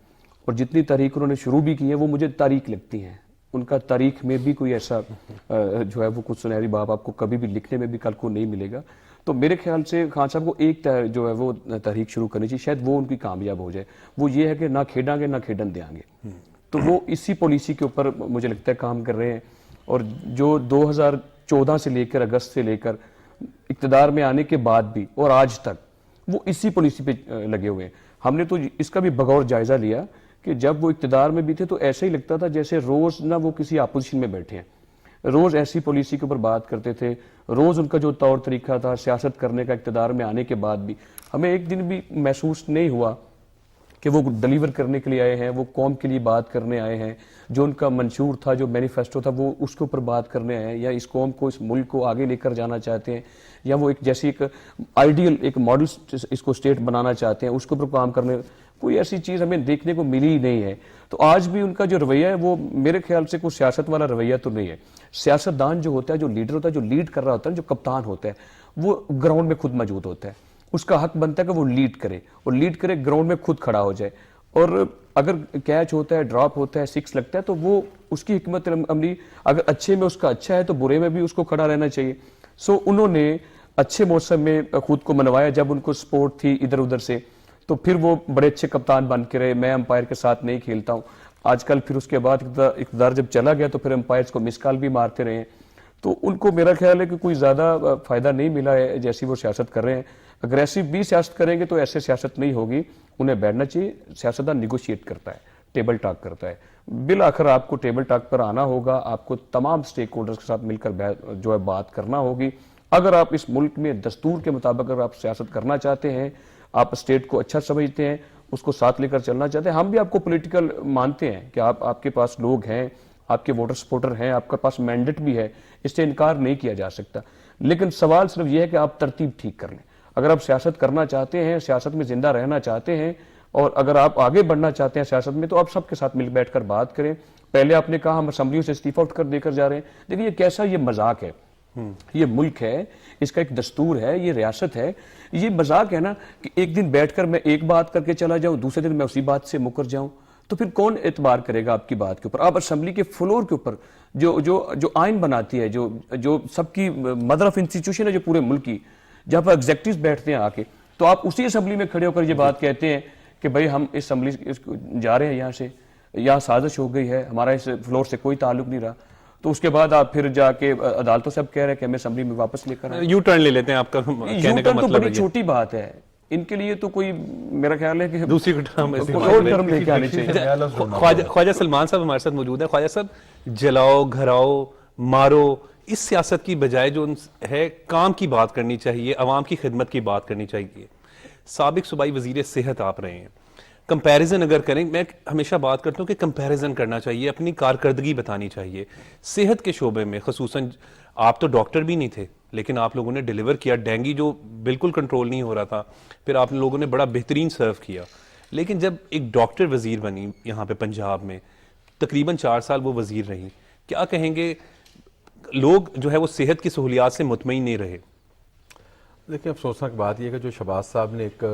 اور جتنی تاریخ انہوں نے شروع بھی کی ہیں وہ مجھے تاریخ لگتی ہیں، ان کا تاریخ میں بھی کوئی ایسا جو ہے وہ کچھ سنہری باب آپ کو کبھی بھی لکھنے میں بھی کل کو نہیں ملے گا۔ تو میرے خیال سے خان صاحب کو ایک جو ہے وہ تحریک شروع کرنی چاہیے، شاید وہ ان کی کامیاب ہو جائے، وہ یہ ہے کہ نہ کھیڈاں گے نہ کھیڈن دیں گے، تو وہ اسی پالیسی کے اوپر مجھے لگتا ہے کام کر رہے ہیں، اور جو 2014 سے لے کر اگست سے لے کر اقتدار میں آنے کے بعد بھی اور آج تک وہ اسی پالیسی پہ لگے ہوئے ہیں۔ ہم نے تو اس کا بھی بغور جائزہ لیا کہ جب وہ اقتدار میں بھی تھے تو ایسے ہی لگتا تھا جیسے روز نہ وہ کسی اپوزیشن میں بیٹھے ہیں، روز ایسی پالیسی کے اوپر بات کرتے تھے, روز ان کا جو طور طریقہ تھا سیاست کرنے کا اقتدار میں آنے کے بعد بھی ہمیں ایک دن بھی محسوس نہیں ہوا کہ وہ ڈیلیور کرنے کے لیے آئے ہیں, وہ قوم کے لیے بات کرنے آئے ہیں, جو ان کا منشور تھا, جو مینیفیسٹو تھا, وہ اس کے اوپر بات کرنے آئے ہیں, یا اس قوم کو, اس ملک کو آگے لے کر جانا چاہتے ہیں, یا وہ ایک جیسی ایک آئیڈیل ایک ماڈل اس کو اسٹیٹ بنانا چاہتے ہیں, اس کے اوپر کام کرنے. کوئی ایسی چیز ہمیں دیکھنے کو ملی ہی نہیں ہے. تو آج بھی ان کا جو رویہ ہے وہ میرے خیال سے کوئی سیاست والا رویہ تو نہیں ہے. سیاستدان جو ہوتا ہے, جو لیڈر ہوتا ہے, جو لیڈ کر رہا ہوتا ہے, جو کپتان ہوتا ہے, وہ گراؤنڈ میں خود موجود ہوتا ہے. اس کا حق بنتا ہے کہ وہ لیڈ کرے, اور لیڈ کرے گراؤنڈ میں خود کھڑا ہو جائے. اور اگر کیچ ہوتا ہے, ڈراپ ہوتا ہے, سکس لگتا ہے, تو وہ اس کی حکمت عملی اگر اچھے میں اس کا اچھا ہے تو برے میں بھی اس کو کھڑا رہنا چاہیے. سو انہوں نے اچھے موسم میں خود کو منوایا جب ان کو سپورٹ تھی ادھر ادھر سے, تو پھر وہ بڑے اچھے کپتان بن کے رہے. میں امپائر کے ساتھ نہیں کھیلتا ہوں. آج کل پھر اس کے بعد اقتدار جب چلا گیا تو پھر امپائرز کو مس کال بھی مارتے رہے ہیں. تو ان کو میرا خیال ہے کہ کوئی زیادہ فائدہ نہیں ملا ہے جیسی وہ سیاست کر رہے ہیں. اگریسو بھی سیاست کریں گے تو ایسے سیاست نہیں ہوگی. انہیں بیٹھنا چاہیے. سیاستدان نیگوشیٹ کرتا ہے, ٹیبل ٹاک کرتا ہے. بالآخر آپ کو ٹیبل ٹاک پر آنا ہوگا, آپ کو تمام سٹیک ہولڈرز کے ساتھ مل کر جو ہے بات کرنا ہوگی. اگر آپ اس ملک میں دستور کے مطابق اگر آپ سیاست کرنا چاہتے ہیں, آپ اسٹیٹ کو اچھا سمجھتے ہیں, اس کو ساتھ لے کر چلنا چاہتے ہیں, ہم بھی آپ کو پولیٹیکل مانتے ہیں کہ آپ کے پاس لوگ ہیں, آپ کے ووٹر سپورٹر ہیں, آپ کے پاس مینڈیٹ بھی ہے, اس سے انکار نہیں کیا جا سکتا. لیکن سوال صرف یہ ہے کہ آپ ترتیب ٹھیک کر لیں. اگر آپ سیاست کرنا چاہتے ہیں, سیاست میں زندہ رہنا چاہتے ہیں, اور اگر آپ آگے بڑھنا چاہتے ہیں سیاست میں, تو آپ سب کے ساتھ مل بیٹھ کر بات کریں. پہلے آپ نے کہا ہم اسمبلیوں سے استعفیٰ اٹھ کر دے کر جا رہے ہیں. دیکھیے یہ کیسا یہ مذاق ہے. یہ ملک ہے, اس کا ایک دستور ہے, یہ ریاست ہے. یہ مذاق ہے نا کہ ایک دن بیٹھ کر میں ایک بات کر کے چلا جاؤں, دوسرے دن میں اسی بات سے مکر جاؤں, تو پھر کون اعتبار کرے گا آپ کی بات کے اوپر. آپ اسمبلی کے فلور کے اوپر جو آئین بناتی ہے, جو سب کی مدر آف انسٹیٹیوشن ہے جو پورے ملک کی, جہاں پر ایگزیکٹوز بیٹھتے ہیں آ کے, تو آپ اسی اسمبلی میں کھڑے ہو کر یہ بات کہتے ہیں کہ بھائی ہم اس اسمبلی جا رہے ہیں, یہاں سے یہاں سازش ہو گئی ہے, ہمارا اس فلور سے کوئی تعلق نہیں رہا. تو اس کے بعد آپ پھر جا کے عدالتوں سے اب کہہ رہے ہیں کہ ہمیں اسمبلی میں واپس لے کر آئیں. یو ٹرن لے لیتے ہیں آپ کا کہنے کا تو مطلب بڑی چھوٹی بات ہے ان کے لیے. تو کوئی میرا خیال ہے کہ دوسری ٹرم لے کے آنے چاہیے. خواجہ سلمان صاحب ہمارے ساتھ موجود ہیں. خواجہ صاحب, جلاؤ, گھراؤ, مارو, اس سیاست کی بجائے جو ہے کام کی بات کرنی چاہیے, عوام کی خدمت کی بات کرنی چاہیے. سابق صوبائی وزیر صحت آپ رہے ہیں. کمپیریزن اگر کریں, میں ہمیشہ بات کرتا ہوں کہ کمپیریزن کرنا چاہیے, اپنی کارکردگی بتانی چاہیے صحت کے شعبے میں. خصوصاً آپ تو ڈاکٹر بھی نہیں تھے, لیکن آپ لوگوں نے ڈیلیور کیا. ڈینگی جو بالکل کنٹرول نہیں ہو رہا تھا, پھر آپ لوگوں نے بڑا بہترین سرو کیا. لیکن جب ایک ڈاکٹر وزیر بنی یہاں پہ پنجاب میں, تقریباً 4 سال وہ وزیر رہی, کیا کہیں گے لوگ جو ہے وہ صحت کی سہولیات سے مطمئن نہیں رہے؟ دیکھیں, افسوسناک بات یہ ہے کہ جو شہباز صاحب نے ایک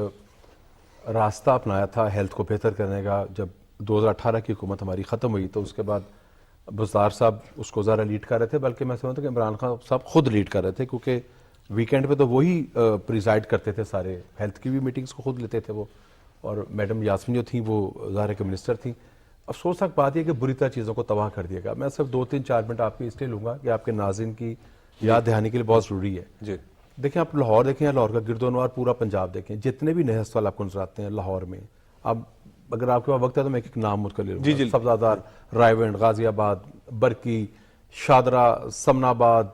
راستہ اپنایا تھا ہیلتھ کو بہتر کرنے کا, جب 2018 کی حکومت ہماری ختم ہوئی تو اس کے بعد بزدار صاحب اس کو ذرا لیڈ کر رہے تھے, بلکہ میں سمجھتا ہوں کہ عمران خان صاحب خود لیڈ کر رہے تھے, کیونکہ ویکینڈ پہ تو وہی پریزائڈ کرتے تھے, سارے ہیلتھ کی بھی میٹنگز کو خود لیتے تھے وہ, اور میڈم یاسمین جو تھیں وہ ظاہر کے منسٹر تھیں. افسوسناک بات یہ کہ بری طرح چیزوں کو تباہ کر دیا گیا. میں صرف 2-3-4 منٹ آپ کی اس لیے لوں گا کہ آپ کے ناظرین کی یاد دہانی کے لیے بہت ضروری ہے. جی دیکھیں, آپ لاہور دیکھیں, لاہور کا گرد و نواح پورا پنجاب دیکھیں, جتنے بھی نئے ہسپتال آپ کو نظر آتے ہیں لاہور میں, اب اگر آپ کے پاس وقت ہے تو میں ایک نام مجھ کر لے لوں گا. سبزادار, رائے ونڈ, غازی آباد, برکی, شادرہ, سمن آباد,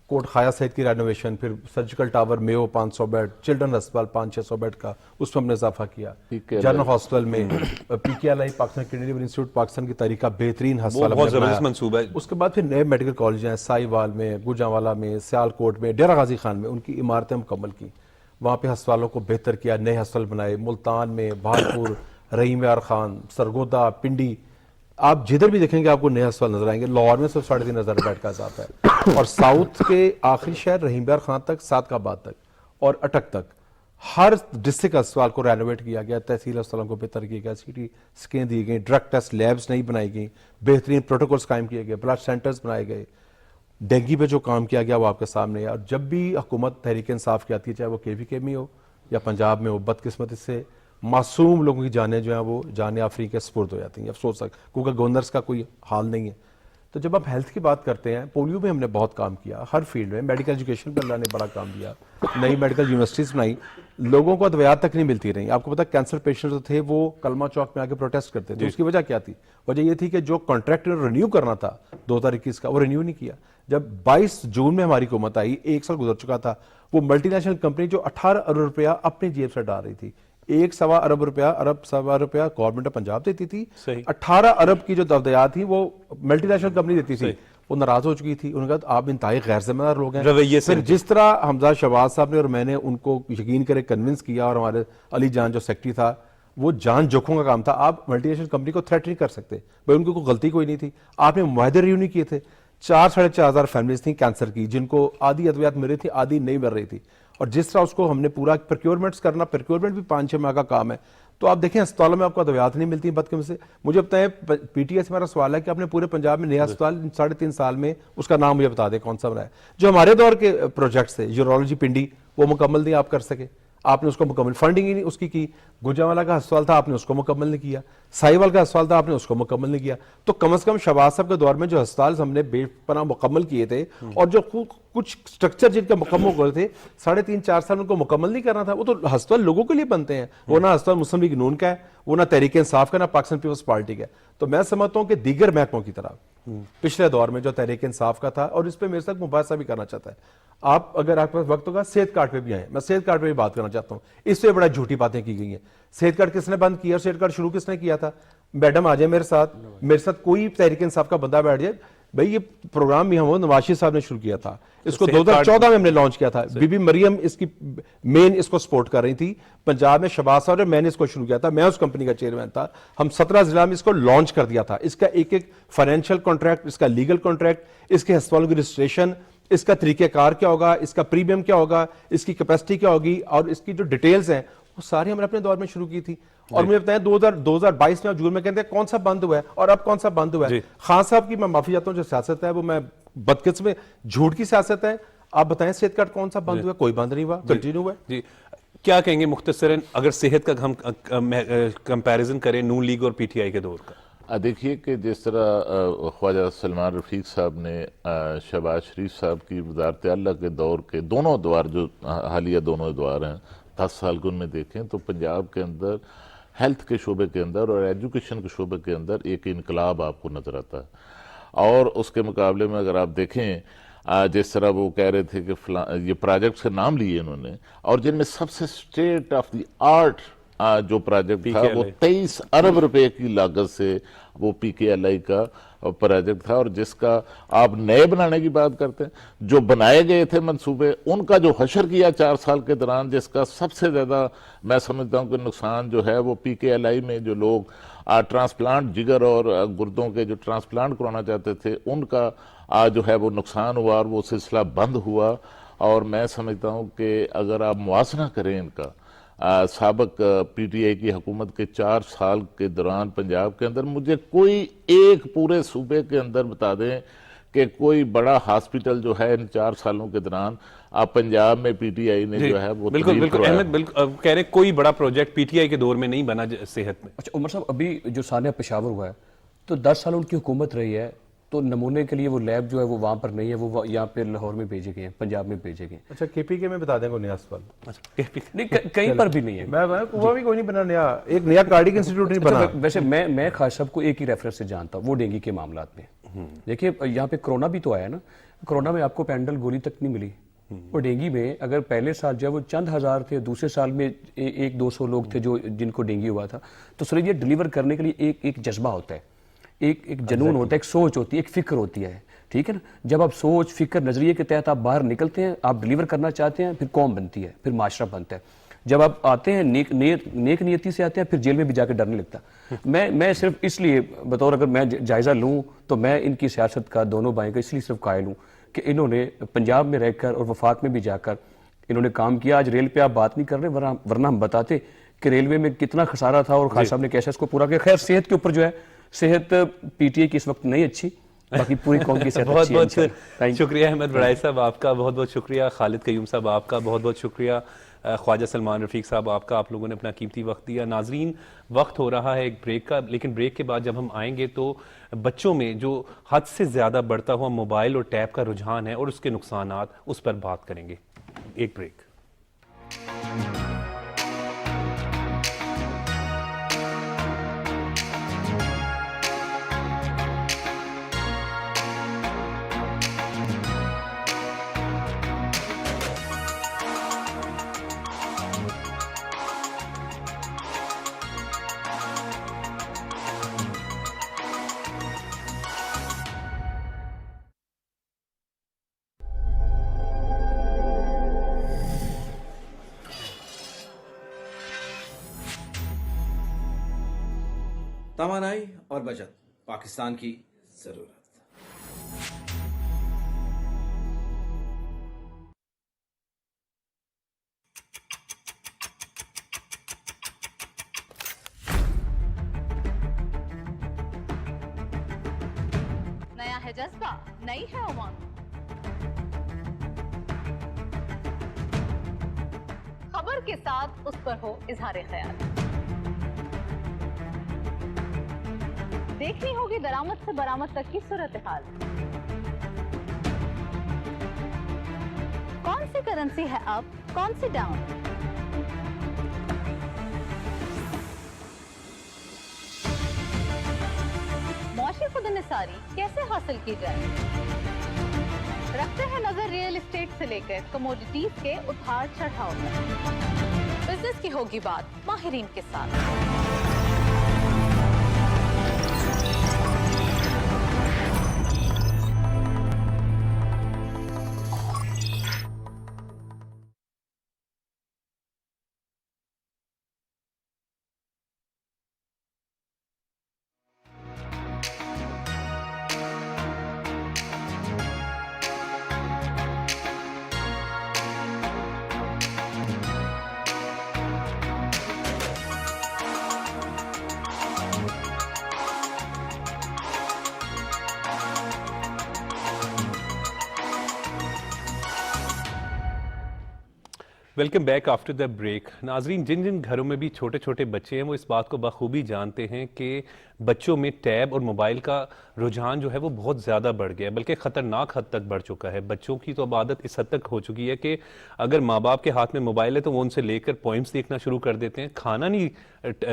کوٹ خایا سعید کی رینوویشن, پھر سرجیکل ٹاور میو 500 بیڈ, چلڈرن ہسپتال 500-600 بیڈ کا, اس میں ہم نے اضافہ کیا. جنرل ہاسپٹل میں P K L I Pakistan kidney liver institute Pakistan کی تاریخ کا بہترین ہسپتال, بہت زبردست منصوبہ ہے. اس کے بعد پھر نئے میڈیکل کالج ہیں, سائی وال میں, گوجرانوالا میں, سیالکوٹ میں, ڈیرہ غازی خان میں, ان کی عمارتیں مکمل کی. وہاں پہ ہسپتالوں کو بہتر کیا, نئے ہسپتال بنائے. ملتان میں, بہادپور, رحیم یار خان, سرگودا, پنڈی, آپ جدھر بھی دیکھیں گے آپ کو نئے ہسپتال نظر آئیں گے. لاہور میں صرف 3,500 بیڈ کا اضافہ ہے, اور ساؤتھ کے آخری شہر رحیم یار خان تک, صادقآباد تک اور اٹک تک ہر ڈسٹرکٹ ہسپتال کو رینوویٹ کیا گیا, تحصیل ہسپتالوں کو بہتر کیا گیا, سی ٹی اسکین دی گئی, ڈرگ ٹیسٹ لیبس نہیں بنائی گئی, بہترین پروٹوکولز قائم کیے گئے, بلڈ سینٹرز بنائے گئے. ڈینگی پہ جو کام کیا گیا وہ آپ کے سامنے ہے. اور جب بھی حکومت تحریک انصاف کی آتی ہے, چاہے وہ KVK میں ہو یا پنجاب میں ہو, بدقسمتی سے معصوم لوگوں کی جانیں جو ہیں وہ جان آفرین کے سپرد ہو جاتی ہیں. افسوس کیونکہ گورنرز کا کوئی حال نہیں ہے. تو جب آپ ہیلتھ کی بات کرتے ہیں، پولیو میں ہم نے بہت کام کیا، ہر فیلڈ میں، میڈیکل ایجوکیشن پہ اللہ نے بڑا کام دیا، نئی میڈیکل یونیورسٹیز بنائی، لوگوں کو ادویات تک نہیں ملتی رہی. آپ کو پتا کینسر پیشنٹ جو تھے وہ کلمہ چوک میں آ کے پروٹیسٹ کرتے تھے. اس کی وجہ کیا تھی؟ وجہ یہ تھی کہ جو کانٹریکٹ رینیو کرنا تھا 2021 کا، وہ رینیو نہیں کیا. جب 22 جون میں ہماری حکومت آئی، 1 سال گزر چکا تھا، وہ ملٹی نیشنل کمپنی جو 18 ارب روپیہ اپنی جیب سے ڈال رہی تھی، 1.25 ارب روپیہ گورنمنٹ آف پنجاب دیتی تھی، 18 ارب کی جو ادویات تھی وہ ملٹی نیشنل کمپنی دیتی تھی. وہ ناراض ہو چکی تھی، انہوں نے کہا آپ انتہائی غیر ذمہ دار لوگ ہیں. پھر جس طرح حمزہ شہباز صاحب نے اور میں نے ان کو یقین کرے کنونس کیا، اور ہمارے علی جان جو سیکٹری تھا، وہ جان جوکھوں کا کام تھا. آپ ملٹی نیشنل کمپنی کو تھریٹ نہیں کر سکتے بھائی، ان کی کوئی غلطی کوئی نہیں تھی. آپ نے معاہدے ریو نہیں کیے تھے. 4-4.5 ہزار فیملیز تھیں کینسر کی، جن کو آدھی ادویات مل رہی تھی، آدھی نہیں مل رہی تھی. اور جس طرح اس کو ہم نے پورا پروکیورمنٹس کرنا، پروکیورمنٹ بھی 5-6 ماہ کا کام ہے. تو آپ دیکھیں ہسپتالوں میں آپ کو ادویات نہیں ملتی بدقسمتی سے. مجھے بتائیں پی ٹی ایس میرا سوال ہے کہ آپ نے پورے پنجاب میں نیا ہسپتال 3.5 سال میں اس کا نام مجھے بتا دیں کون سا بنا ہے. جو ہمارے دور کے پروجیکٹس تھے، یورولوجی پنڈی، وہ مکمل نہیں آپ کر سکے. آپ نے اس کو مکمل فنڈنگ ہی نہیں اس کی. گجرانوالہ کا ہسپتال تھا، آپ نے اس کو مکمل نہیں کیا. ساہیوال کا ہسپتال تھا، آپ نے اس کو مکمل نہیں کیا. تو کم از کم شہباز صاحب کے دور میں جو ہسپتال ہم نے بے پناہ مکمل کیے تھے، اور جو کچھ سٹرکچر جن کا مکمل ہو گئے تھے 3.5-4 سال ان کو مکمل نہیں کرنا تھا. وہ تو ہسپتال لوگوں کے لیے بنتے ہیں، وہ نہ ہسپتال مسلم لیگ نون کا ہے، وہ نہ تحریک انصاف کا، نہ پاکستان پیپلز پارٹی کا ہے. تو میں سمجھتا ہوں کہ دیگر محکموں کی طرح پچھلے دور میں جو تحریک انصاف کا تھا، اور اس پہ میرے ساتھ مباحثہ بھی کرنا چاہتا ہے. آپ اگر آپ کے پاس وقت ہوگا صحت کارڈ پہ بھی آئیں، میں صحت کارڈ پہ بھی بات کرنا چاہتا ہوں. اس سے بڑا جھوٹی باتیں کی گئی ہیں. صحت کارڈ کس نے بند کیا؟ صحت کارڈ شروع کس نے کیا تھا؟ میڈم آ جائے میرے ساتھ کوئی تحریک انصاف کا بندہ بیٹھ جائے. بھائی یہ پروگرام بھی ہم نواز شریف صاحب نے شروع کیا تھا، اس کو 2014 میں ہم نے لانچ کیا تھا. بی بی مریم اس کی مین اس کو سپورٹ کر رہی تھی پنجاب میں. شہباز صاحب نے، میں نے اس کو شروع کیا تھا، میں اس کمپنی کا چیئرمین تھا. ہم 17 ضلع میں اس کو لانچ کر دیا تھا. اس کا ایک فائنینشیل کانٹریکٹ، اس کا لیگل کانٹریکٹ، اس کے ہسپتالوں کی رجسٹریشن، اس کا طریقہ کار کیا ہوگا، اس کا پریمیم کیا ہوگا، اس کی کیپیسٹی کیا ہوگی، اور اس کی جو ڈیٹیلز ہیں وہ ساری ہم نے اپنے دور میں شروع کی تھی. اور مجھے بتائیں 2022 میں جون میں کہتے ہیں کون سا بند ہوا ہے، اور اب کون سا بند ہوا ہے. خان صاحب کی میں معافی چاہتا ہوں جو سیاست ہے وہ میں بدقسمتی جھوٹ کی سیاست ہے. آپ بتائیں صحت کارڈ کون سا بند ہوا ہے؟ کوئی بند نہیں ہوا، کنٹینیو ہوا ہے. جی کیا کہیں گے مختصراً اگر صحت کا ہم کمپیریزن کریں نون لیگ اور پی ٹی آئی کے دور کا؟ دیکھیے کہ جس طرح خواجہ سلمان رفیق صاحب نے شہباز شریف صاحب کی وزارت اعلیٰ کے دور کے دونوں ادوار جو حالیہ دونوں ادوار ہیں 10 سال کے ان میں دیکھیں تو پنجاب کے اندر ہیلتھ کے شعبے کے اندر اور ایجوکیشن کے شعبے کے اندر ایک انقلاب آپ کو نظر آتا ہے. اور اس کے مقابلے میں اگر آپ دیکھیں جس طرح وہ کہہ رہے تھے کہ یہ پروجیکٹس کے نام لیے انہوں نے، اور جن میں سب سے اسٹیٹ آف دی آرٹ جو پروجیکٹ تھا وہ 23 ارب روپے کی لاگت سے وہ پی کے ایل آئی کا پروجیکٹ تھا. اور جس کا آپ نئے بنانے کی بات کرتے ہیں، جو بنائے گئے تھے منصوبے ان کا جو حشر کیا 4 سال کے دوران، جس کا سب سے زیادہ میں سمجھتا ہوں کہ نقصان جو ہے وہ پی کے ایل آئی میں جو لوگ ٹرانسپلانٹ جگر اور گردوں کے جو ٹرانسپلانٹ کرانا چاہتے تھے ان کا جو ہے وہ نقصان ہوا اور وہ سلسلہ بند ہوا. اور میں سمجھتا ہوں کہ اگر آپ موازنہ کریں ان کا سابق پی ٹی آئی کی حکومت کے 4 سال کے دوران پنجاب کے اندر، مجھے کوئی ایک پورے صوبے کے اندر بتا دیں کہ کوئی بڑا ہاسپٹل جو ہے ان 4 سالوں کے دوران پنجاب میں پی ٹی آئی نے جو ہے وہ بالکل احمد کہہ رہے کوئی بڑا پروجیکٹ پی ٹی آئی کے دور میں نہیں بنا صحت میں. اچھا عمر صاحب، ابھی جو سانحہ پشاور ہوا ہے تو 10 سال ان کی حکومت رہی ہے، تو نمونے کے لیے وہ لیب جو ہے وہ وہاں پر نہیں ہے، وہ یہاں پہ لاہور میں بھیجے گئے ہیں، پنجاب میں بھیجے گئے ہیں. اچھا کے پی کے میں بتا دیں کوئی نیا ہسپتال؟ نہیں کہیں پر بھی نہیں ہے. وہ بھی کوئی نہیں بنا نیا، ایک نیا کارڈک انسٹیٹیوٹ نہیں بنا. ویسے میں خاص صاحب کو ایک ہی ریفرنس سے جانتا ہوں، وہ ڈینگی کے معاملات میں. دیکھیے یہاں پہ کرونا بھی تو آیا نا، کرونا میں آپ کو پینڈل گولی تک نہیں ملی. اور ڈینگی میں اگر پہلے سال جو ہے وہ چند ہزار تھے، دوسرے سال میں 100-200 لوگ تھے جو جن کو ڈینگی ہوا تھا. تو سر یہ ڈیلیور کرنے کے لیے ایک جذبہ ہوتا ہے، ایک جنون ہوتا ہے، ایک سوچ ہوتی ہے، ایک فکر ہوتی ہے، ٹھیک ہے نا. جب آپ سوچ فکر نظریے کے تحت آپ باہر نکلتے ہیں، آپ ڈیلیور کرنا چاہتے ہیں، پھر قوم بنتی ہے، پھر معاشرہ بنتا ہے. جب آپ آتے ہیں نیک نیتی سے آتے ہیں، پھر جیل میں بھی جا کے ڈر نہیں لگتا. میں صرف اس لیے بطور اگر میں جائزہ لوں تو میں ان کی سیاست کا دونوں بائیں کا اس لیے صرف قائل ہوں کہ انہوں نے پنجاب میں رہ کر اور وفاق میں بھی جا کر انہوں نے کام کیا. آج ریل پہ آپ بات نہیں کر رہے، ورنہ ہم بتاتے کہ ریلوے میں کتنا خسارہ تھا اور خان صاحب نے کیسے اس کو پورا کیا. خیر صحت کے اوپر جو ہے، صحت پی ٹی آئی کی اس وقت نہیں اچھی، باقی پوری قوم کی صحت اچھی ہے. بہت بہت شکریہ احمد بڑائی صاحب آپ کا، بہت بہت شکریہ خالد قیوم صاحب آپ کا، بہت بہت شکریہ خواجہ سلمان رفیق صاحب آپ کا، آپ لوگوں نے اپنا قیمتی وقت دیا. ناظرین وقت ہو رہا ہے ایک بریک کا، لیکن بریک کے بعد جب ہم آئیں گے تو بچوں میں جو حد سے زیادہ بڑھتا ہوا موبائل اور ٹیب کا رجحان ہے اور اس کے نقصانات، اس پر بات کریں گے. ایک بریک. توانائی اور بچت پاکستان کی ضرورت. نیا ہے جذبہ، نئی ہے امنگ. خبر کے ساتھ اس پر ہو اظہار خیال. دیکھنی ہوگی درآمد سے برآمد تک کی صورتحال. کون سی کرنسی ہے اپ، کون سی ڈاؤن؟ معاشی خود انحصاری کیسے حاصل کی جائے؟ رکھتے ہیں نظر ریئل اسٹیٹ سے لے کر کموڈیٹیز کے اتار چڑھاؤ تک. بزنس کی ہوگی بات ماہرین کے ساتھ. Welcome back after the break. ناظرین جن جن گھروں میں بھی چھوٹے چھوٹے بچے ہیں وہ اس بات کو بخوبی جانتے ہیں کہ بچوں میں ٹیب اور موبائل کا رجحان جو ہے وہ بہت زیادہ بڑھ گیا ہے، بلکہ خطرناک حد تک بڑھ چکا ہے. بچوں کی تو اب عادت اس حد تک ہو چکی ہے کہ اگر ماں باپ کے ہاتھ میں موبائل ہے تو وہ ان سے لے کر پوئمس دیکھنا شروع کر دیتے ہیں. کھانا نہیں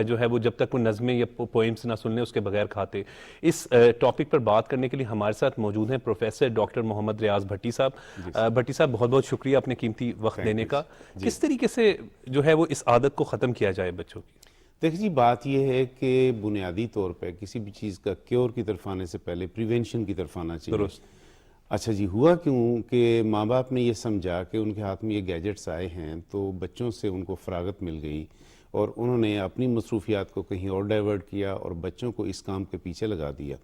جو ہے وہ جب تک وہ نظمیں یا پوئمس نہ سن لیں اس کے بغیر کھاتے. اس ٹاپک پر بات کرنے کے لیے ہمارے ساتھ موجود ہیں پروفیسر ڈاکٹر محمد ریاض بھٹی صاحب. بھٹی صاحب بہت بہت شکریہ اپنے قیمتی وقت دینے کا. کس طریقے سے جو ہے وہ اس عادت کو ختم کیا جائے بچوں کی؟ دیکھ جی، بات یہ ہے کہ بنیادی طور پہ کسی بھی چیز کا کیور کی طرف آنے سے پہلے پریونشن کی طرف آنا چاہیے. درست. اچھا جی، ہوا کیوں کہ ماں باپ نے یہ سمجھا کہ ان کے ہاتھ میں یہ گیجٹس آئے ہیں تو بچوں سے ان کو فراغت مل گئی اور انہوں نے اپنی مصروفیات کو کہیں اور ڈائیورٹ کیا اور بچوں کو اس کام کے پیچھے لگا دیا.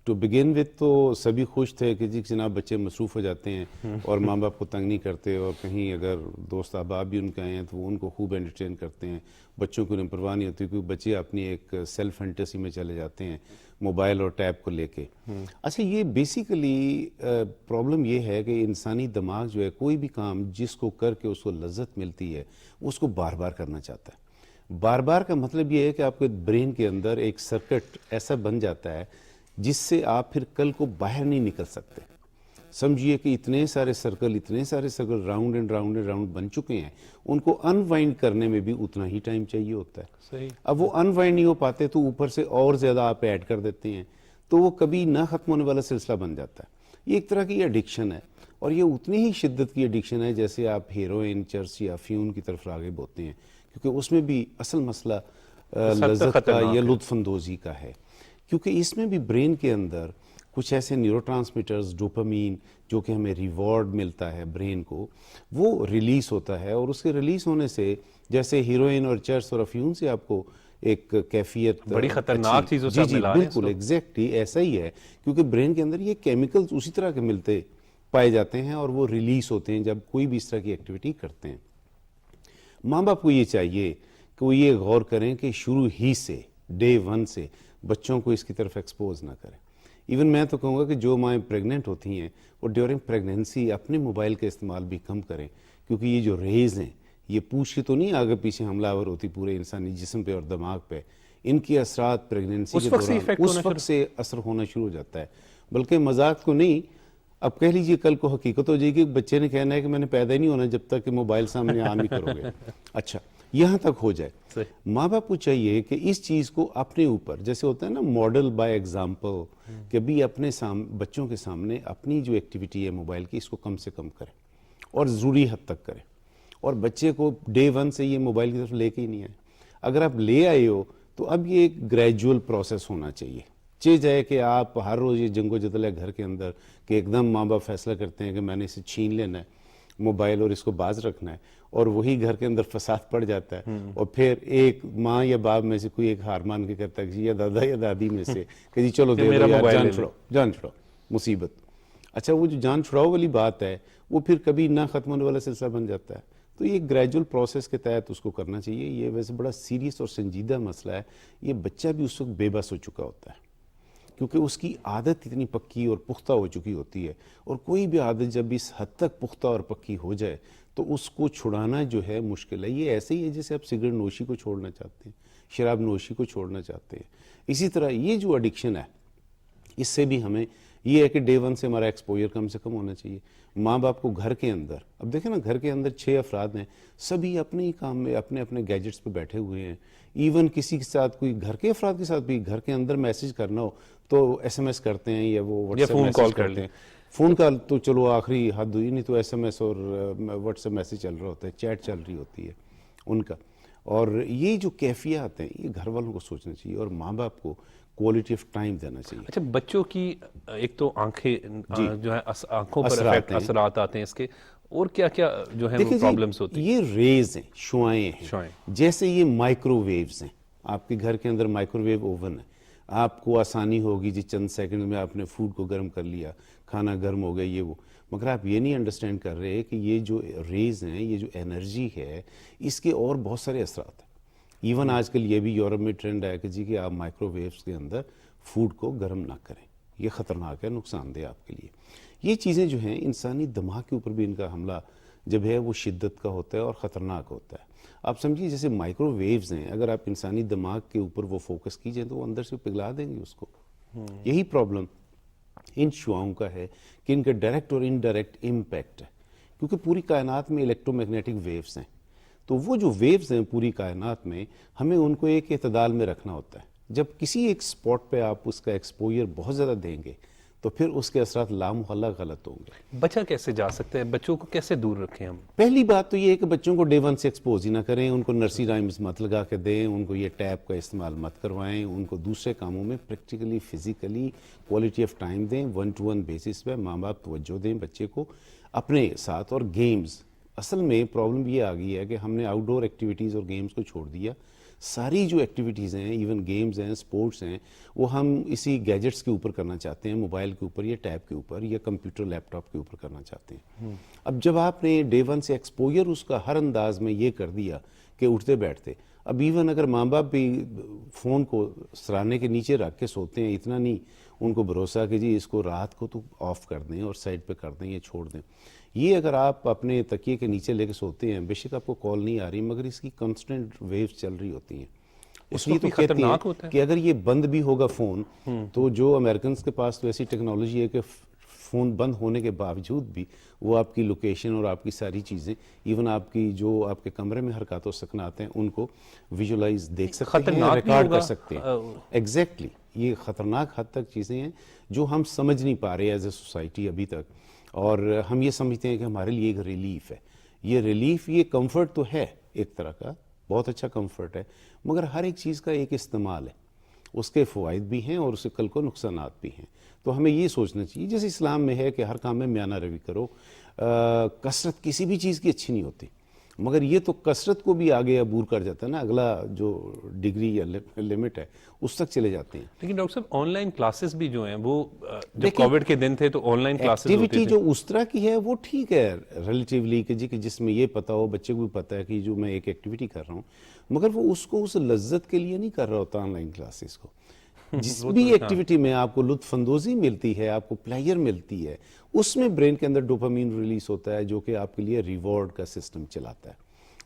ٹو بگن وتھ تو سبھی خوش تھے کہ جی جناب بچے مصروف ہو جاتے ہیں اور ماں باپ کو تنگ نہیں کرتے، اور کہیں اگر دوست احباب بھی ان کے آئے ہیں تو وہ ان کو خوب انٹرٹین کرتے ہیں. بچوں کو انہیں پرواہ نہیں ہوتی کیونکہ بچے اپنی ایک سیلف فینٹیسی میں چلے جاتے ہیں موبائل اور ٹیب کو لے کے. اچھا، یہ بیسیکلی پرابلم یہ ہے کہ انسانی دماغ جو ہے کوئی بھی کام جس کو کر کے اس کو لذت ملتی ہے اس کو بار بار کرنا چاہتا ہے. بار بار کا مطلب یہ ہے کہ آپ کے برین کے اندر ایک سرکٹ ایسا بن جاتا ہے جس سے آپ پھر کل کو باہر نہیں نکل سکتے. سمجھیے کہ اتنے سارے circle round and round and round بن چکے ہیں، ان کو انوائنڈ کرنے میں بھی اتنا ہی ٹائم چاہیے ہوتا ہے. صحیح. اب وہ انوائنڈ نہیں ہو پاتے تو اوپر سے اور زیادہ آپ ایڈ کر دیتے ہیں تو وہ کبھی نہ ختم ہونے والا سلسلہ بن جاتا ہے. یہ ایک طرح کی ایڈکشن ہے، اور یہ اتنی ہی شدت کی ایڈکشن ہے جیسے آپ ہیروئن، چرس یا افیون کی طرف راغب ہوتے ہیں، کیونکہ اس میں بھی اصل مسئلہ لذت کا یا لطف اندوزی کا ہے. کیونکہ اس میں بھی برین کے اندر کچھ ایسے نیورو ٹرانسمیٹرز، ڈوپامین، جو کہ ہمیں ریوارڈ ملتا ہے برین کو، وہ ریلیز ہوتا ہے، اور اس کے ریلیز ہونے سے جیسے ہیروئن اور چرس اور افیون سے آپ کو ایک کیفیت بڑی خطرناک چیزوں سے جی بالکل ایگزیکٹلی ایسا ہی ہے، کیونکہ برین کے اندر یہ کیمیکلز اسی طرح کے ملتے پائے جاتے ہیں اور وہ ریلیز ہوتے ہیں جب کوئی بھی اس طرح کی ایکٹیویٹی کرتے ہیں. ماں باپ کو یہ چاہیے کہ وہ یہ غور کریں کہ شروع ہی سے ڈے 1 سے بچوں کو اس کی طرف ایکسپوز نہ کریں. ایون میں تو کہوں گا کہ جو مائیں پریگننٹ ہوتی ہیں وہ ڈیورنگ پریگننسی اپنے موبائل کا استعمال بھی کم کریں، کیونکہ یہ جو ریز ہیں یہ پوچھ کے تو نہیں آگے پیچھے حملہ آور ہوتی پورے انسانی جسم پہ اور دماغ پہ. ان کے اثرات پریگنینسی کے دوران اس وقت سے اثر ہونا شروع ہو جاتا ہے. بلکہ مذاق کو نہیں, اب کہہ لیجئے کل کو حقیقت ہو جائے گی, بچے نے کہنا ہے کہ میں نے پیدا ہی نہیں ہونا جب تک کہ موبائل سامنے عام ہی کرو گے. اچھا یہاں تک ہو جائے. ماں باپ کو چاہیے کہ اس چیز کو اپنے اوپر, جیسے ہوتا ہے نا ماڈل بائی ایگزامپل, کہ بھی اپنے بچوں کے سامنے اپنی جو ایکٹیویٹی ہے موبائل کی اس کو کم سے کم کریں اور ضروری حد تک کریں. اور بچے کو ڈے ون سے یہ موبائل کی طرف لے کے ہی نہیں آئے. اگر آپ لے آئے ہو تو اب یہ ایک گریجول پروسیس ہونا چاہیے. جائے کہ آپ ہر روز یہ جنگ و جدل ہے گھر کے اندر کہ ایک دم ماں باپ فیصلہ کرتے ہیں کہ میں نے اسے چھین لینا ہے موبائل اور اس کو باز رکھنا ہے, اور وہی گھر کے اندر فساد پڑ جاتا ہے. اور پھر ایک ماں یا باپ میں سے کوئی ایک ہار مان کے کرتا ہے کہ یا دادا یا دادی میں سے کہ جی چلو دے دو یار, جان چھڑاؤ مصیبت. اچھا وہ جو جان چھڑاؤ والی بات ہے وہ پھر کبھی نہ ختم ہونے والا سلسلہ بن جاتا ہے. تو یہ گریجول پروسیس کے تحت اس کو کرنا چاہیے. یہ ویسے بڑا سیریس اور سنجیدہ مسئلہ ہے. یہ بچہ بھی اس وقت بے بس ہو چکا ہوتا ہے کیونکہ اس کی عادت اتنی پکی اور پختہ ہو چکی ہوتی ہے, اور کوئی بھی عادت جب اس حد تک پختہ اور پکی ہو جائے تو اس کو چھڑانا جو ہے مشکل ہے. یہ ایسے ہی ہے جیسے آپ سگریٹ نوشی کو چھوڑنا چاہتے ہیں, شراب نوشی کو چھوڑنا چاہتے ہیں. اسی طرح یہ جو ایڈکشن ہے اس سے بھی ہمیں یہ ہے کہ ڈے ون سے ہمارا ایکسپوجر کم سے کم ہونا چاہیے. ماں باپ کو گھر کے اندر, اب دیکھیں نا گھر کے اندر 6 افراد ہیں, سبھی اپنے ہی کام میں اپنے اپنے گیجٹس پہ بیٹھے ہوئے ہیں. ایون کسی کے ساتھ کوئی گھر کے افراد کے ساتھ بھی گھر کے اندر میسج کرنا ہو تو ایس ایم ایس کرتے ہیں یا وہ واٹس ایپ میسج کرتے ہیں. فون کال تو چلو آخری حد ہوئی, نہیں تو ایس ایم ایس اور واٹس ایپ میسج چل رہا ہوتا ہے, چیٹ چل رہی ہوتی ہے ان کا. اور یہ جو کیفیات ہیں یہ گھر والوں کو سوچنا چاہیے اور ماں باپ کو کوالٹی آف ٹائم دینا چاہیے. اچھا بچوں کی ایک تو آنکھیں جو ہے آنکھوں پر اثرات آتے ہیں اس کے, اور کیا کیا جو ہے پرابلمز ہوتی ہیں؟ یہ ریز ہیں, شعائیں ہیں, جیسے یہ مائکرو ویوز ہیں. آپ کے گھر کے اندر مائکرو ویو اوون ہے, آپ کو آسانی ہوگی جی چند سیکنڈ میں آپ نے فوڈ کو گرم کر لیا, کھانا گرم ہو گیا یہ وہ. مگر آپ یہ نہیں انڈرسٹینڈ کر رہے کہ یہ جو ریز ہیں, یہ جو انرجی ہے, اس کے اور بہت سارے اثرات ہیں. ایون آج کل یہ بھی یورپ میں ٹرینڈ ہے کہ جی کہ آپ مائکرو ویوز کے اندر فوڈ کو گرم نہ کریں, یہ خطرناک ہے, نقصان دہ آپ کے لیے. یہ چیزیں جو ہیں انسانی دماغ کے اوپر بھی ان کا حملہ جب ہے وہ شدت کا ہوتا ہے اور خطرناک ہوتا ہے. آپ سمجھیے جیسے مائکرو ویوز ہیں, اگر آپ انسانی دماغ کے اوپر وہ فوکس کیجئے تو وہ اندر سے پگھلا دیں گے اس کو. یہی پرابلم ان شعاؤں کا ہے کہ ان کا ڈائریکٹ اور انڈائریکٹ امپیکٹ ہے, کیونکہ پوری کائنات میں الیکٹرو میگنیٹک ویوز ہیں. تو وہ جو ویوز ہیں پوری کائنات میں, ہمیں ان کو ایک اعتدال میں رکھنا ہوتا ہے. جب کسی ایک سپاٹ پہ آپ اس کا ایکسپوجر بہت زیادہ دیں گے تو پھر اس کے اثرات لامحالہ غلط ہوں گے. بچہ کیسے جا سکتا ہے, بچوں کو کیسے دور رکھیں ہم؟ پہلی بات تو یہ ہے کہ بچوں کو ڈے ون سے ایکسپوز ہی نہ کریں, ان کو نرسری رائمز مت لگا کے دیں, ان کو یہ ٹیب کا استعمال مت کروائیں, ان کو دوسرے کاموں میں practically physically quality of time دیں, 1-to-1 بیسس پہ ماں باپ توجہ دیں بچے کو اپنے ساتھ. اور گیمز, اصل میں پرابلم یہ آ گئی ہے کہ ہم نے آؤٹ ڈور ایکٹیویٹیز اور گیمز کو چھوڑ دیا. ساری جو ایکٹیویٹیز ہیں, ایون گیمز ہیں, سپورٹس ہیں, وہ ہم اسی گیجٹس کے اوپر کرنا چاہتے ہیں, موبائل کے اوپر یا ٹیب کے اوپر یا کمپیوٹر لیپ ٹاپ کے اوپر کرنا چاہتے ہیں. اب جب آپ نے ڈے ون سے ایکسپوجر اس کا ہر انداز میں یہ کر دیا کہ اٹھتے بیٹھتے, اب ایون اگر ماں باپ بھی فون کو سرانے کے نیچے رکھ کے سوتے ہیں, اتنا نہیں ان کو بھروسہ کہ جی اس کو رات کو تو آف کر دیں اور سائڈ پہ کر دیں یا چھوڑ دیں. یہ اگر آپ اپنے تکیے کے نیچے لے کے سوتے ہیں, بے شک آپ کو کال نہیں آ رہی مگر اس کی کانسٹنٹ ویوز چل رہی ہوتی ہیں. اس لیے تو کہتے ہیں کہ اگر یہ بند بھی ہوگا فون, تو جو امریکنز کے پاس تو ایسی ٹیکنالوجی ہے کہ فون بند ہونے کے باوجود بھی وہ آپ کی لوکیشن اور آپ کی ساری چیزیں, ایون آپ کی جو آپ کے کمرے میں حرکات و سکنات ہیں, ان کو ویژولائز دیکھ سکتے ہیں, ریکارڈ کر سکتے ہیں. ایگزیکٹلی یہ خطرناک حد تک چیزیں ہیں جو ہم سمجھ نہیں پا رہے ایز اے سوسائٹی ابھی تک, اور ہم یہ سمجھتے ہیں کہ ہمارے لیے ایک ریلیف ہے. یہ ریلیف, یہ کمفرٹ تو ہے ایک طرح کا, بہت اچھا کمفرٹ ہے, مگر ہر ایک چیز کا ایک استعمال ہے, اس کے فوائد بھی ہیں اور اس کے کل کو نقصانات بھی ہیں. تو ہمیں یہ سوچنا چاہیے جیسے اسلام میں ہے کہ ہر کام میں میانہ روی کرو. کثرت کسی بھی چیز کی اچھی نہیں ہوتی, مگر یہ تو کثرت کو بھی آگے عبور کر جاتا ہے نا, اگلا جو ڈگری یا لمٹ ہے اس تک چلے جاتے ہیں. لیکن ڈاکٹر صاحب آن لائن کلاسز بھی جو ہیں وہ جب کووڈ کے دن تھے تو آن لائن کلاسز ہوتی تھی, جو اس طرح کی ہے وہ ٹھیک ہے ریلیٹیولی کہ جی کہ جس میں یہ پتا ہو, بچے کو بھی پتا ہے کہ جو میں ایک ایکٹیویٹی کر رہا ہوں, مگر وہ اس کو اس لذت کے لیے نہیں کر رہا ہوتا آن لائن کلاسز کو. جس بھی ایکٹیویٹی میں آپ کو لطف اندوزی ملتی ہے, آپ کو پلیئر ملتی ہے, اس میں برین کے اندر ڈوپامین ریلیز ہوتا ہے جو کہ آپ کے لیے ریوارڈ کا سسٹم چلاتا ہے.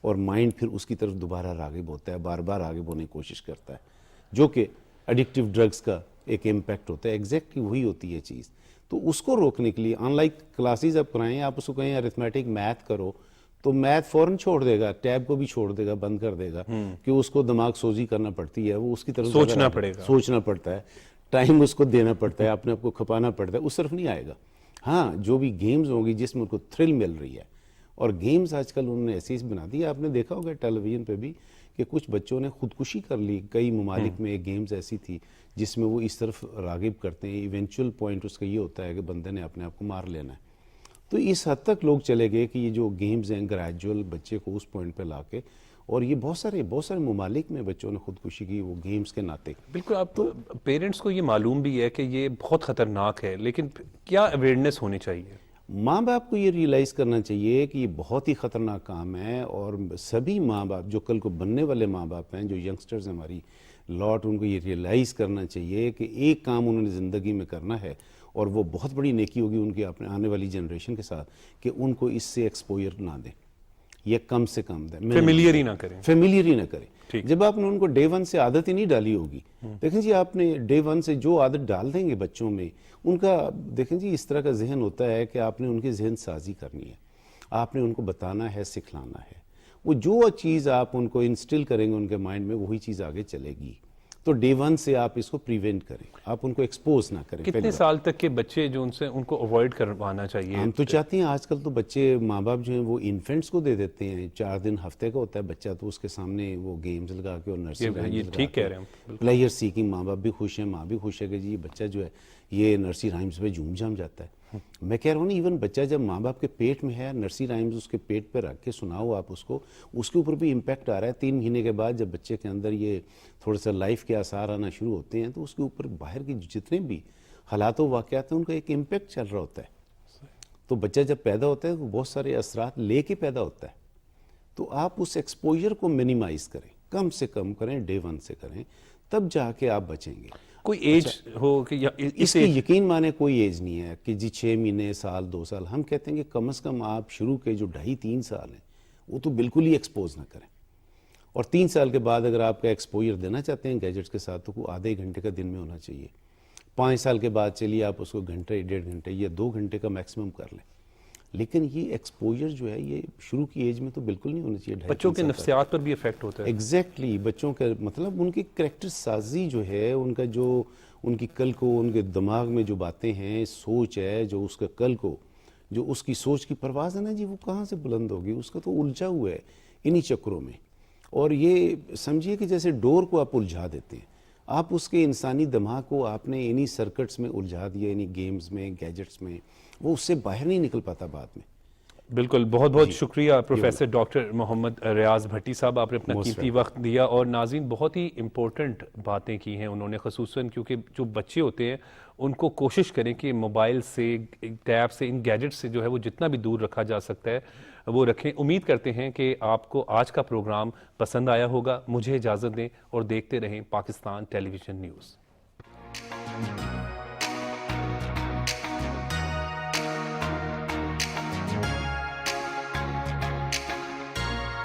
اور مائنڈ پھر اس کی طرف دوبارہ راغب ہوتا ہے، بار بار راغب ہونے کی کوشش کرتا ہے، جو کہ ایڈکٹیو ڈرگز کا ایک امپیکٹ ہوتا ہے. ایگزیکٹلی وہی ہوتی ہے چیز. تو اس کو روکنے کے لیے آن لائن کلاسز اب کرائیں، آپ اس کو کہیں ارتھمیٹک میتھ کرو تو میتھ فوراً چھوڑ دے گا، ٹیب کو بھی چھوڑ دے گا، بند کر دے گا، کہ اس کو دماغ سوزی کرنا پڑتی ہے، وہ اس کی طرف سوچنا پڑے گا، سوچنا پڑتا ہے، ٹائم اس کو دینا پڑتا ہے، اپنے آپ کو کھپانا پڑتا ہے، اس طرف نہیں آئے گا. ہاں جو بھی گیمز ہوں گی جس میں ان کو تھرل مل رہی ہے، اور گیمز آج کل انہوں نے ایسی بنا دی ہے، آپ نے دیکھا ہوگا ٹیلی ویژن پہ بھی کہ کچھ بچوں نے خودکشی کر لی. کئی ممالک میں گیمز ایسی تھی جس میں وہ اس طرف راغب کرتے ہیں، ایونچول پوائنٹ اس کا یہ ہوتا ہے کہ بندے نے اپنے آپ کو مار لینا ہے. تو اس حد تک لوگ چلے گئے کہ یہ جو گیمز ہیں گریجول بچے کو اس پوائنٹ پہ لا کے، اور یہ بہت سارے ممالک میں بچوں نے خودکشی کی وہ گیمز کے ناطے. بالکل. آپ تو پیرنٹس کو یہ معلوم بھی ہے کہ یہ بہت خطرناک ہے، لیکن کیا اویئرنیس ہونی چاہیے؟ ماں باپ کو یہ ریئلائز کرنا چاہیے کہ یہ بہت ہی خطرناک کام ہے، اور سبھی ماں باپ جو کل کو بننے والے ماں باپ ہیں، جو ینگسٹرز ہیں ہماری لاٹ، ان کو یہ ریئلائز کرنا چاہیے کہ ایک کام انہوں نے زندگی میں کرنا ہے، اور وہ بہت بڑی نیکی ہوگی ان کی اپنے آنے والی جنریشن کے ساتھ، کہ ان کو اس سے ایکسپوئر نہ دیں، یہ کم سے کم دیں، فیملیئر ہی نہ کریں، فیملیئر ہی نہ کریں. جب آپ نے ان کو ڈے ون سے عادت ہی نہیں ڈالی ہوگی، دیکھیں جی آپ نے ڈے ون سے جو عادت ڈال دیں گے بچوں میں، ان کا دیکھیں جی اس طرح کا ذہن ہوتا ہے کہ آپ نے ان کی ذہن سازی کرنی ہے، آپ نے ان کو بتانا ہے، سکھلانا ہے. وہ جو چیز آپ ان کو انسٹل کریں گے ان کے مائنڈ میں، وہی چیز آگے چلے گی. تو ڈے ون سے آپ اس کو پریونٹ کریں، آپ ان کو ایکسپوز نہ کریں. کتنے سال تک کے بچے جو ان کو اوائڈ کروانا چاہیے؟ ہم تو چاہتے ہیں آج کل تو بچے ماں باپ جو ہیں وہ انفینٹس کو دے دیتے ہیں، 4 دن ہفتے کا ہوتا ہے بچہ، تو اس کے سامنے وہ گیمز لگا کے اور نرسری ٹھیک کہہ رہے ہیں، پلیئر سیکنگ، ماں باپ بھی خوش ہیں، ماں بھی خوش ہے کہ جی بچہ جو ہے یہ نرسری رائمز پہ جھوم جھام جاتا ہے. میں کہہ رہا ہوں نا، ایون بچہ جب ماں باپ کے پیٹ میں ہے، نرسری رائمز اس کے پیٹ پہ رکھ کے سناؤ آپ اس کو، اس کے اوپر بھی امپیکٹ آ رہا ہے. 3 مہینے کے بعد جب بچے کے اندر یہ تھوڑا سا لائف کے آثار آنا شروع ہوتے ہیں، تو اس کے اوپر باہر کے جتنے بھی حالات و واقعات ہیں ان کا ایک امپیکٹ چل رہا ہوتا ہے. تو بچہ جب پیدا ہوتا ہے تو بہت سارے اثرات لے کے پیدا ہوتا ہے. تو آپ اس ایکسپوجر کو منیمائز کریں، کم سے کم کریں، ڈے ون سے کریں، تب جا کے آپ بچیں گے. کوئی ایج ہو کہ اس کی یقین مانے کوئی ایج نہیں ہے کہ جی 6 مہینے، سال، 2 سال. ہم کہتے ہیں کہ کم از کم آپ شروع کے جو 2.5-3 سال ہیں وہ تو بالکل ہی ایکسپوز نہ کریں. اور 3 سال کے بعد اگر آپ کا ایکسپوجر دینا چاہتے ہیں گیجٹس کے ساتھ، تو کوئی آدھے گھنٹے کا دن میں ہونا چاہیے. 5 سال کے بعد چلیے آپ اس کو گھنٹے، 1.5 گھنٹے یا 2 گھنٹے کا میکسیمم کر لیں. لیکن یہ ایکسپوجر جو ہے یہ شروع کی ایج میں تو بالکل نہیں ہونا چاہیے. بچوں کے نفسیات پر بھی افیکٹ ہوتا ہے. ایگزیکٹلی بچوں کا مطلب ان کی کریکٹر سازی جو ہے، ان کا جو ان کی کل کو ان کے دماغ میں جو باتیں ہیں، سوچ ہے، جو اس کا کل کو جو اس کی سوچ کی پرواز ہے نا جی، وہ کہاں سے بلند ہوگی؟ اس کا تو الجھا ہوا ہے انہی چکروں میں. اور یہ سمجھیے کہ جیسے ڈور کو آپ الجھا دیتے ہیں، آپ اس کے انسانی دماغ کو آپ نے انہی سرکٹس میں الجھا دیا، انہی گیمز میں، گیجٹس میں، وہ اس سے باہر نہیں نکل پاتا بعد میں. بالکل. بہت بہت شکریہ پروفیسر ڈاکٹر محمد ریاض بھٹی صاحب، آپ نے اپنا قیمتی وقت دیا. اور ناظرین، بہت ہی امپورٹنٹ باتیں کی ہیں انہوں نے، خصوصاً کیونکہ جو بچے ہوتے ہیں ان کو کوشش کریں کہ موبائل سے، ٹیب سے، ان گیجٹ سے جو ہے وہ جتنا بھی دور رکھا جا سکتا ہے وہ رکھیں. امید کرتے ہیں کہ آپ کو آج کا پروگرام پسند آیا ہوگا. مجھے اجازت دیں اور دیکھتے رہیں پاکستان ٹیلی ویژن نیوز.